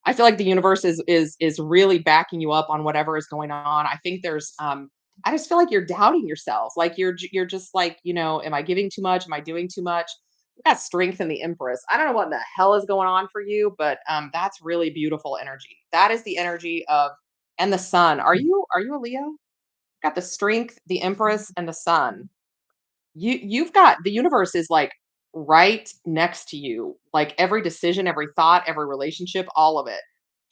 I feel like the universe is really backing you up on whatever is going on. I think I just feel like you're doubting yourself. Like you're just like, am I giving too much? Am I doing too much? You got Strength in the Empress. I don't know what in the hell is going on for you, but that's really beautiful energy. That is the energy of, and the Sun. Are you a Leo? Got the Strength, the Empress, and the Sun. You've got, the universe is like right next to you, like every decision, every thought, every relationship, all of it.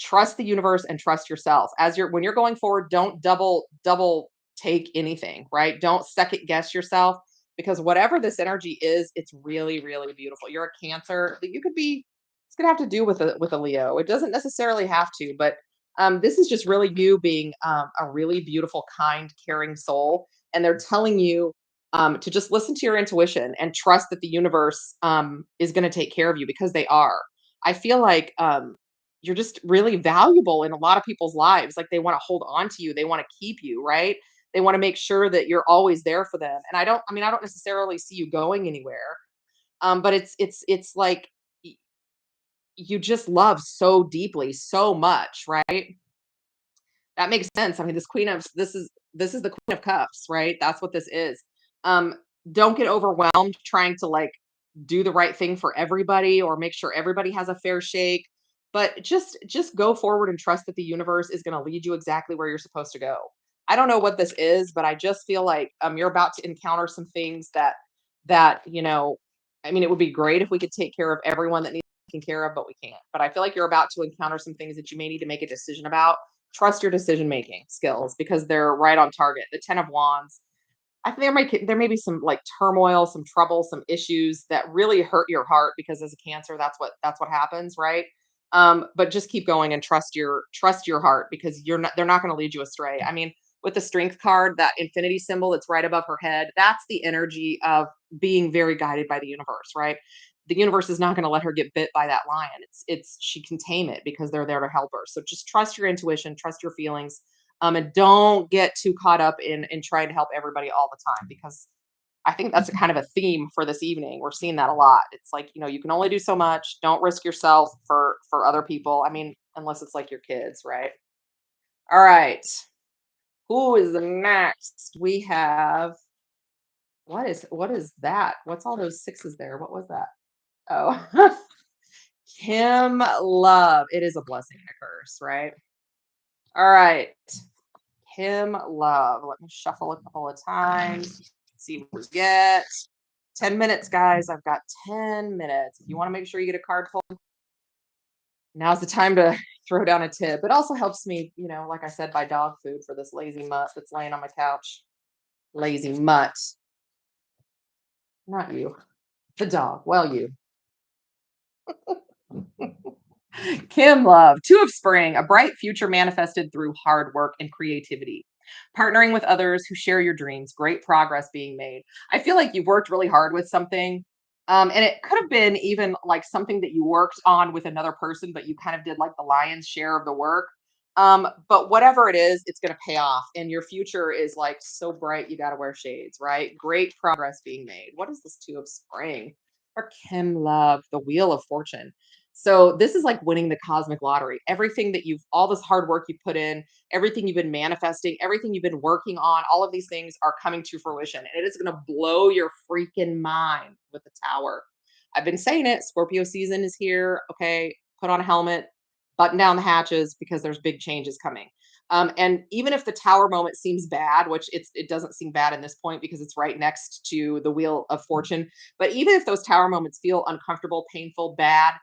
Trust the universe and trust yourself as when you're going forward. Don't double take anything, right? Don't second guess yourself, because whatever this energy is, it's really really beautiful. You're a Cancer, you could be, it's gonna have to do with a Leo. It doesn't necessarily have to, but this is just really you being a really beautiful, kind, caring soul. And they're telling you to just listen to your intuition and trust that the universe is going to take care of you, because they are. I feel like you're just really valuable in a lot of people's lives. Like they want to hold on to you, they want to keep you, right? They want to make sure that you're always there for them. And I don't necessarily see you going anywhere. But it's like you just love so deeply, so much, right? That makes sense. I mean, this is the Queen of Cups, right? That's what this is. Um, don't get overwhelmed trying to like do the right thing for everybody or make sure everybody has a fair shake. But just go forward and trust that the universe is going to lead you exactly where you're supposed to go. I don't know what this is, but I just feel like you're about to encounter some things that I mean, it would be great if we could take care of everyone that needs taken care of, but we can't. But I feel like you're about to encounter some things that you may need to make a decision about. Trust your decision making skills because they're right on target. The 10 of wands, I think there may be some like turmoil, some trouble, some issues that really hurt your heart because as a Cancer, that's what happens, right? But just keep going and trust your heart because they're not going to lead you astray. I mean, with the Strength card, that infinity symbol that's right above her head, that's the energy of being very guided by the universe, right? The universe is not going to let her get bit by that lion. It's she can tame it because they're there to help her. So just trust your intuition, trust your feelings, and don't get too caught up in trying to help everybody all the time because I think that's a kind of a theme for this evening. We're seeing that a lot. It's like, you can only do so much. Don't risk yourself for other people. I mean, unless it's like your kids, right? All right. Who is the next? We have what is that? What's all those sixes there? What was that? Oh, Kim Love. It is a blessing and a curse, right? All right. Kim Love. Let me shuffle a couple of times. See what we get. 10 minutes, guys. I've got 10 minutes. If you want to make sure you get a card pulled, now's the time to throw down a tip. It also helps me, like I said, buy dog food for this lazy mutt that's laying on my couch. Lazy mutt. Not you. The dog. Well, you. Kim Love, Two of Spring, a bright future manifested through hard work and creativity. Partnering with others who share your dreams, great progress being made. I feel like you worked really hard with something. And it could have been even like something that you worked on with another person, but you kind of did like the lion's share of the work. But whatever it is, it's going to pay off. And your future is like so bright, you got to wear shades, right? Great progress being made. What is this Two of Spring? For Kim Love, the Wheel of Fortune. So this is like winning the cosmic lottery. Everything that all this hard work you put in, everything you've been manifesting, everything you've been working on, all of these things are coming to fruition. And it is going to blow your freaking mind with the Tower. I've been saying it. Scorpio season is here. Okay. Put on a helmet, button down the hatches because there's big changes coming. And even if the Tower moment seems bad, which it doesn't seem bad in this point because it's right next to the Wheel of Fortune. But even if those Tower moments feel uncomfortable, painful, bad,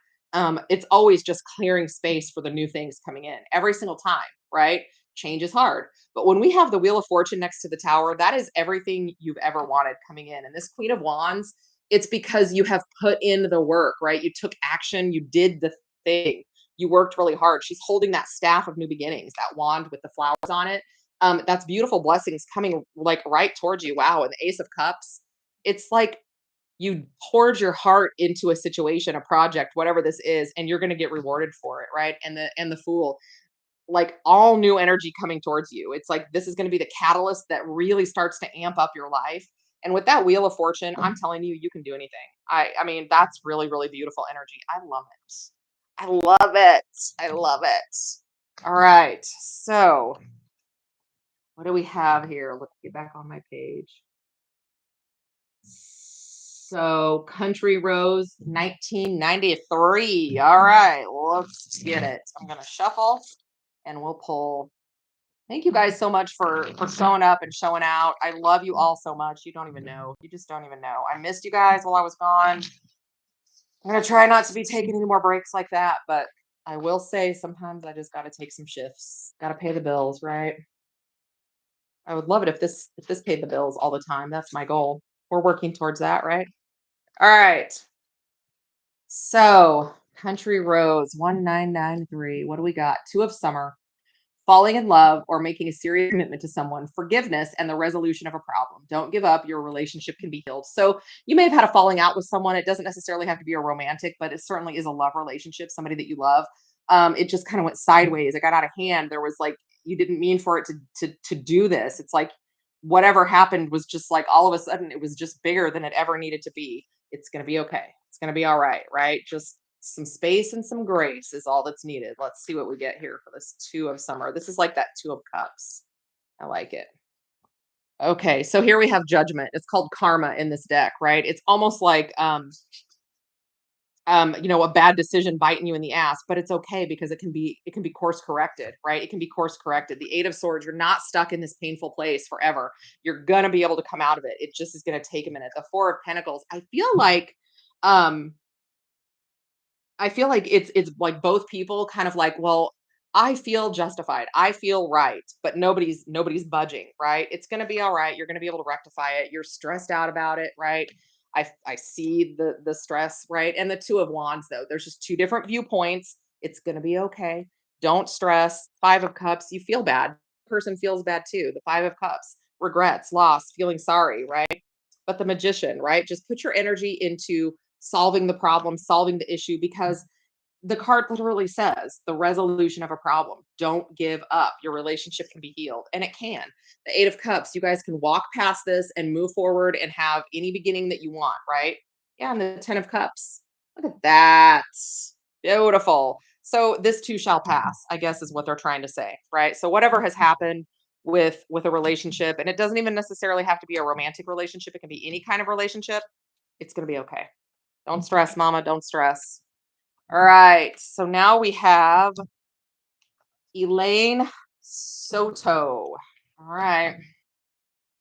it's always just clearing space for the new things coming in every single time, right? Change is hard. But when we have the Wheel of Fortune next to the Tower, that is everything you've ever wanted coming in. And this Queen of Wands, it's because you have put in the work, right? You took action, you did the thing, you worked really hard. She's holding that staff of new beginnings, that wand with the flowers on it. That's beautiful blessings coming like right towards you. Wow. And the Ace of Cups, it's like you poured your heart into a situation, a project, whatever this is, and you're going to get rewarded for it, right? And the Fool, like all new energy coming towards you. It's like this is going to be the catalyst that really starts to amp up your life. And with that Wheel of Fortune, I'm telling you, you can do anything. I mean, that's really, really beautiful energy. I love it. I love it. I love it. All right. So, what do we have here? Let's get back on my page. So, Country Rose 1993. All right, let's get it. I'm going to shuffle and we'll pull. Thank you guys so much for showing up and showing out. I love you all so much. You don't even know. You just don't even know. I missed you guys while I was gone. I'm going to try not to be taking any more breaks like that, but I will say sometimes I just got to take some shifts. Got to pay the bills, right? I would love it if this paid the bills all the time. That's my goal. We're working towards that, right? All right. So, Country Rose 1993. What do we got? Two of Summer, falling in love or making a serious commitment to someone, forgiveness, and the resolution of a problem. Don't give up. Your relationship can be healed. So, you may have had a falling out with someone. It doesn't necessarily have to be a romantic, but it certainly is a love relationship, somebody that you love. it just kind of went sideways. It got out of hand. There was like, you didn't mean for it to do this. It's like whatever happened was just like all of a sudden it was just bigger than it ever needed to be. It's gonna be okay. It's gonna be all right, right? Just some space and some grace is all that's needed. Let's see what we get here for this two of summer. This is like that two of cups. I like it. Okay, so here we have judgment. It's called karma in this deck, right? It's almost like a bad decision biting you in the ass, but it's okay because it can be course corrected, right? It can be course corrected. The 8 of swords, you're not stuck in this painful place forever. You're going to be able to come out of it. It just is going to take a minute. The 4 of pentacles, um I feel like it's like both people kind of like, well, I feel justified. I feel right, but nobody's budging, right? It's going to be all right. You're going to be able to rectify it. You're stressed out about it, right? I see the stress, right? And the 2 of wands though. There's just two different viewpoints. It's going to be okay. Don't stress. 5 of cups, you feel bad. Person feels bad too. The 5 of cups, regrets, loss, feeling sorry, right? But the magician, right? Just put your energy into solving the problem, solving the issue, because the card literally says the resolution of a problem. Don't give up. Your relationship can be healed, and it can. The 8 of cups, you guys can walk past this and move forward and have any beginning that you want, right? Yeah, and the 10 of cups. Look at that. Beautiful. So this too shall pass, I guess is what they're trying to say, right? So whatever has happened with a relationship, and it doesn't even necessarily have to be a romantic relationship, it can be any kind of relationship, it's going to be okay. Don't stress, mama, don't stress. All right. So now we have Elaine Soto. All right.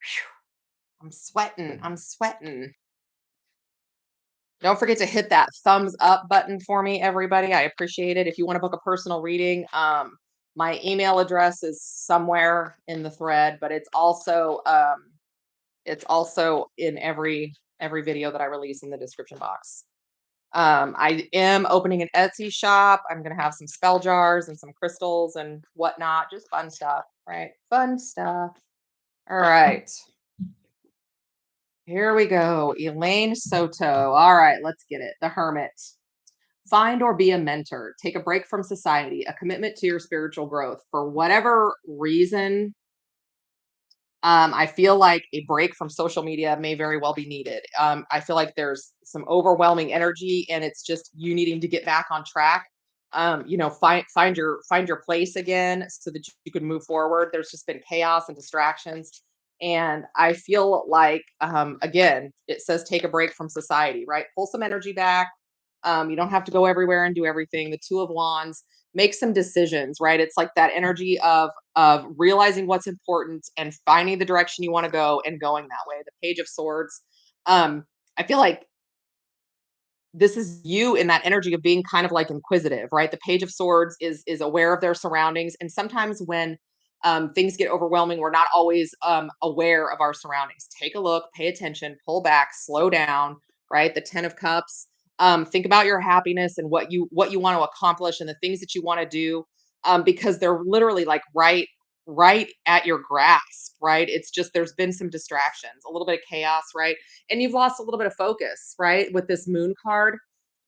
Phew, I'm sweating. I'm sweating. Don't forget to hit that thumbs up button for me, everybody. I appreciate it. If you want to book a personal reading, my email address is somewhere in the thread, but it's also in every video that I release in the description box. I am opening an Etsy shop. I'm gonna have some spell jars and some crystals and whatnot. Just fun stuff, right? Fun stuff. All right. Here we go. Elaine Soto. All right, let's get it. The Hermit. Find or be a mentor. Take a break from society, a commitment to your spiritual growth. For whatever reason, I feel like a break from social media may very well be needed. I feel like there's some overwhelming energy, and it's just you needing to get back on track. Find your place again so that you can move forward. There's just been chaos and distractions, and I feel like again, it says take a break from society, right? Pull some energy back. You don't have to go everywhere and do everything. The 2 of wands, make some decisions, right? It's like that energy of realizing what's important and finding the direction you want to go and going that way. The page of swords. I feel like this is you in that energy of being kind of like inquisitive, right? The page of swords is aware of their surroundings, and sometimes when things get overwhelming, we're not always aware of our surroundings. Take a look, pay attention, pull back, slow down, right? The 10 of cups. Think about your happiness and what you want to accomplish and the things that you want to do, because they're literally like right at your grasp, right? It's just there's been some distractions, a little bit of chaos, right? And you've lost a little bit of focus, right? With this moon card,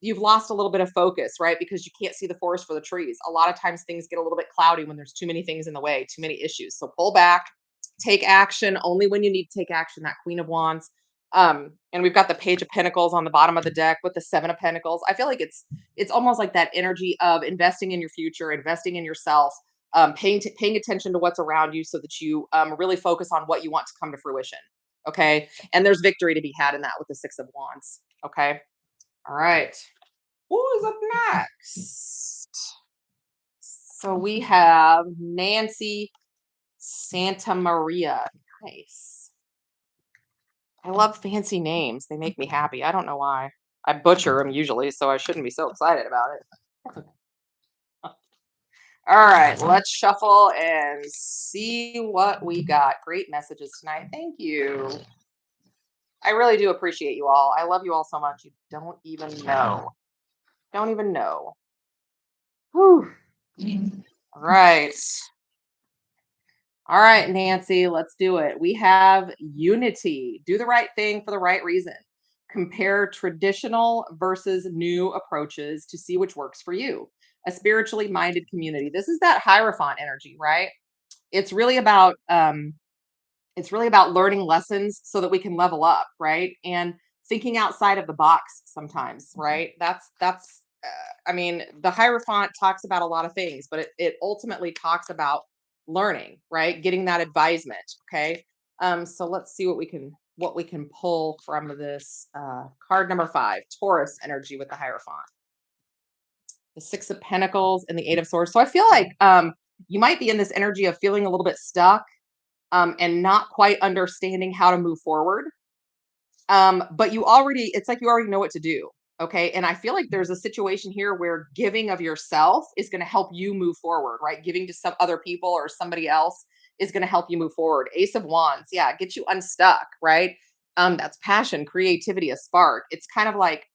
you've lost a little bit of focus, right? Because you can't see the forest for the trees. A lot of times things get a little bit cloudy when there's too many things in the way, too many issues. So pull back, take action only when you need to take action. That Queen of Wands. And we've got the Page of Pentacles on the bottom of the deck with the 7 of Pentacles. I feel like it's almost like that energy of investing in your future, investing in yourself, paying attention to what's around you so that you really focus on what you want to come to fruition. Okay. And there's victory to be had in that with the 6 of Wands. Okay. All right. Who is up next? So we have Nancy Santa Maria. Nice. I love fancy names. They make me happy. I don't know why. I butcher them usually, so I shouldn't be so excited about it. All right, let's shuffle and see what we got. Great messages tonight. Thank you. I really do appreciate you all. I love you all so much. You don't even know. Don't even know. Whew. All right. All right, Nancy, let's do it. We have unity. Do the right thing for the right reason. Compare traditional versus new approaches to see which works for you. a spiritually minded community. This is that Hierophant energy, right? It's really about learning lessons so that we can level up, right? And thinking outside of the box sometimes, right? I mean, the Hierophant talks about a lot of things, but it ultimately talks about learning, right? Getting that advisement. Okay. So let's see what we can pull from this card number 5, Taurus energy with the Hierophant, the 6 of Pentacles and the 8 of Swords. So I feel like you might be in this energy of feeling a little bit stuck, and not quite understanding how to move forward. But it's like you already know what to do. Okay. And I feel like there's a situation here where giving of yourself is going to help you move forward, right? Giving to some other people or somebody else is going to help you move forward. Ace of Wands. Yeah. Get you unstuck, right? That's passion, creativity, a spark. It's kind of like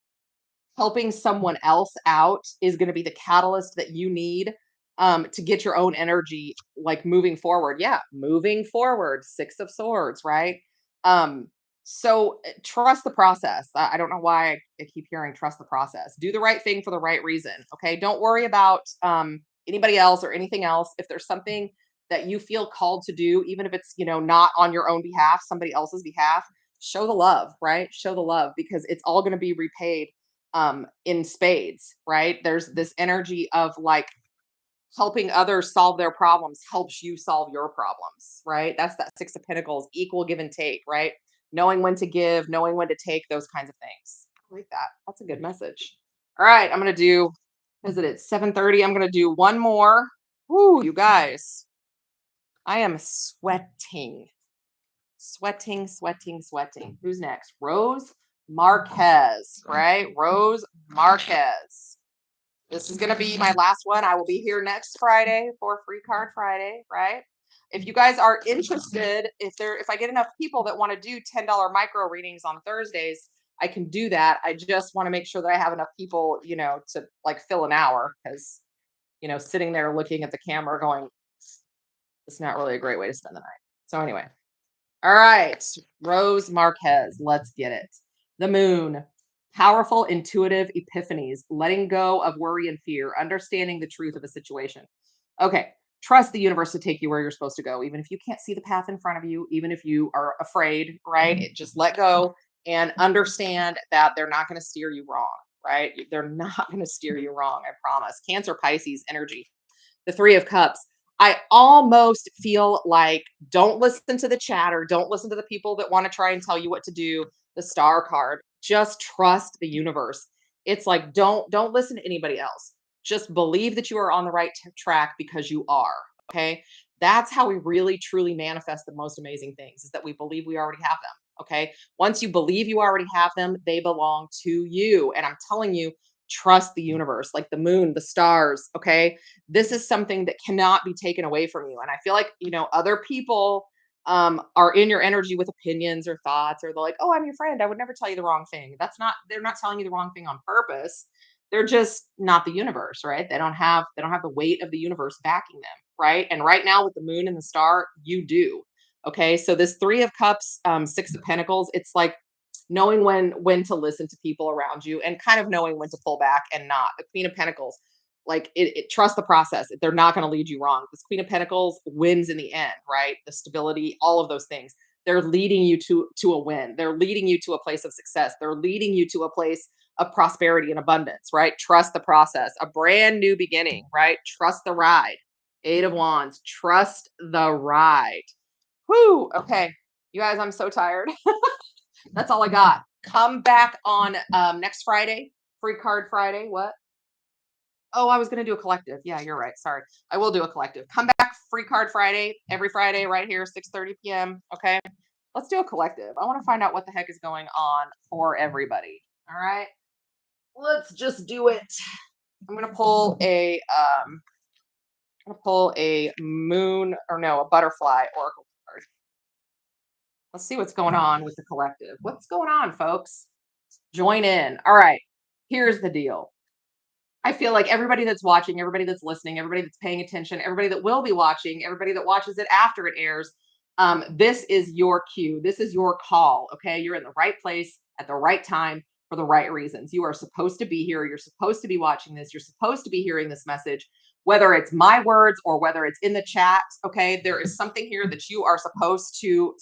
helping someone else out is going to be the catalyst that you need to get your own energy like moving forward. Yeah, moving forward. 6 of Swords, right? Trust the process. I don't know why I keep hearing trust the process. Do the right thing for the right reason. Okay. Don't worry about anybody else or anything else. If there's something that you feel called to do, even if it's, not on your own behalf, somebody else's behalf, show the love, right? Show the love because it's all going to be repaid in spades, right? There's this energy of like helping others solve their problems helps you solve your problems, right? That's that 6 of Pentacles, equal give and take, right? Knowing when to give, knowing when to take, those kinds of things. I like that. That's a good message. All right, I'm gonna do. Is it at 7:30? I'm gonna do one more. Whoo, you guys! I am sweating, sweating, sweating, sweating. Who's next? Rose Marquez, right? Rose Marquez. This is going to be my last one. I will be here next Friday for Free Card Friday, right? If you guys are interested, if I get enough people that want to do $10 micro readings on Thursdays, I can do that. I just want to make sure that I have enough people, to like fill an hour because, sitting there looking at the camera going, it's not really a great way to spend the night. So anyway, all right, Rose Marquez, let's get it. The Moon, powerful, intuitive epiphanies, letting go of worry and fear, understanding the truth of a situation. Okay, trust the universe to take you where you're supposed to go, even if you can't see the path in front of you, even if you are afraid, right? Just let go and understand that they're not going to steer you wrong, right? They're not going to steer you wrong, I promise. Cancer, Pisces energy, the 3 of Cups. I almost feel like don't listen to the chatter, don't listen to the people that want to try and tell you what to do. The Star card, just trust the universe. It's like don't listen to anybody else. Just believe that you are on the right track because you are. Okay? That's how we really truly manifest the most amazing things is that we believe we already have them. Okay? Once you believe you already have them, they belong to you. And I'm telling you, trust the universe, like the moon, the stars. Okay, this is something that cannot be taken away from you. And I feel like, other people are in your energy with opinions or thoughts, or they're like, oh, I'm your friend, I would never tell you the wrong thing. They're not telling you the wrong thing on purpose. They're just not the universe, right? They don't have the weight of the universe backing them, right? And right now with the moon and the star, you do. Okay, so this 3 of Cups, 6 of Pentacles, it's like knowing when to listen to people around you and kind of knowing when to pull back and not. The Queen of Pentacles, like trust the process. They're not going to lead you wrong. This Queen of Pentacles wins in the end, right? The stability, all of those things. They're leading you to a win. They're leading you to a place of success. They're leading you to a place of prosperity and abundance, right? Trust the process. A brand new beginning, right? Trust the ride. 8 of Wands. Trust the ride. Whoo. Okay. You guys, I'm so tired. That's all I got. Come back on next Friday, Free Card Friday. What? Oh, I was going to do a collective. Yeah, you're right. Sorry. I will do a collective. Come back, Free Card Friday, every Friday right here, 6:30 p.m. Okay. Let's do a collective. I want to find out what the heck is going on for everybody. All right. Let's just do it. I'm going to pull a moon or no, a butterfly oracle card. Let's see what's going on with the collective. What's going on, folks? Join in. All right. Here's the deal. I feel like everybody that's watching, everybody that's listening, everybody that's paying attention, everybody that will be watching, everybody that watches it after it airs, this is your cue. This is your call. Okay. You're in the right place at the right time. for the right reasons. You are supposed to be here. You're supposed to be watching this. You're supposed to be hearing this message, whether it's my words or whether it's in the chat. Okay. There is something here that you are supposed to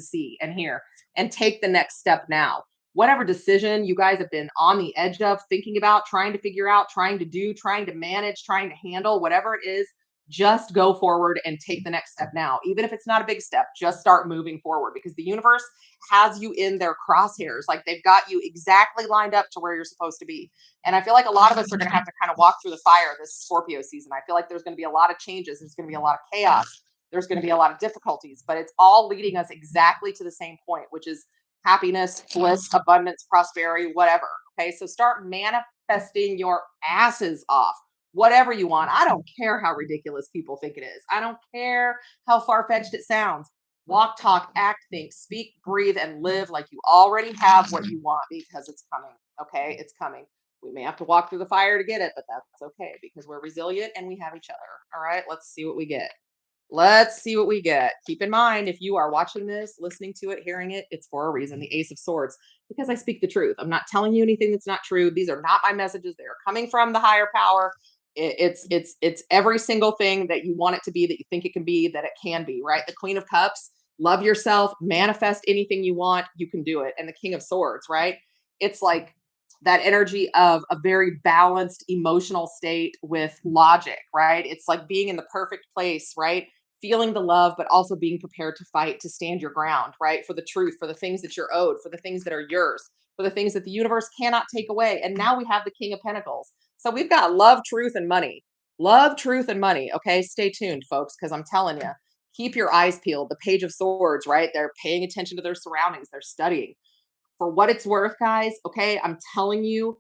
see and hear and take the next step now. Whatever decision you guys have been on the edge of thinking about, trying to figure out, trying to do, trying to manage, trying to handle, whatever it is, just go forward and take the next step now. Even if it's not a big step, just start moving forward because the universe has you in their crosshairs. Like they've got you exactly lined up to where you're supposed to be. And I feel like a lot of us are going to have to kind of walk through the fire this Scorpio season. I feel like there's going to be a lot of changes. There's going to be a lot of chaos. There's going to be a lot of difficulties, but it's all leading us exactly to the same point, which is happiness, bliss, abundance, prosperity, whatever. Okay. So start manifesting your asses off. Whatever you want. I don't care how ridiculous people think it is. I don't care how far fetched it sounds. Walk, talk, act, think, speak, breathe, and live like you already have what you want because it's coming. Okay. It's coming. We may have to walk through the fire to get it, but that's okay because we're resilient and we have each other. All right. Let's see what we get. Let's see what we get. Keep in mind, if you are watching this, listening to it, hearing it, it's for a reason. The Ace of Swords, because I speak the truth. I'm not telling you anything that's not true. These are not my messages. They are coming from the higher power. It's every single thing that you want it to be, that you think it can be, that it can be, right? The Queen of Cups, love yourself, manifest anything you want, you can do it. And the King of Swords, right? It's like that energy of a very balanced emotional state with logic, right? It's like being in the perfect place, right? Feeling the love, but also being prepared to fight, to stand your ground, right? For the truth, for the things that you're owed, for the things that are yours, for the things that the universe cannot take away. And now we have the King of Pentacles. So we've got love, truth, and money. Love, truth, and money. Okay. Stay tuned, folks, because I'm telling you, keep your eyes peeled. The Page of Swords, right? They're paying attention to their surroundings, they're studying. For what it's worth, guys, okay, I'm telling you,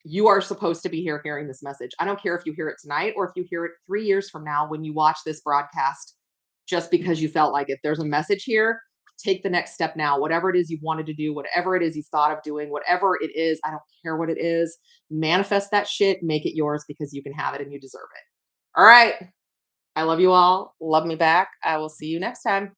you are supposed to be here hearing this message. I don't care if you hear it tonight or if you hear it 3 years from now when you watch this broadcast, just because you felt like it. There's a message here. Take the next step now. Whatever it is you wanted to do, whatever it is you thought of doing, whatever it is, I don't care what it is. Manifest that shit, make it yours because you can have it and you deserve it. All right. I love you all. Love me back. I will see you next time.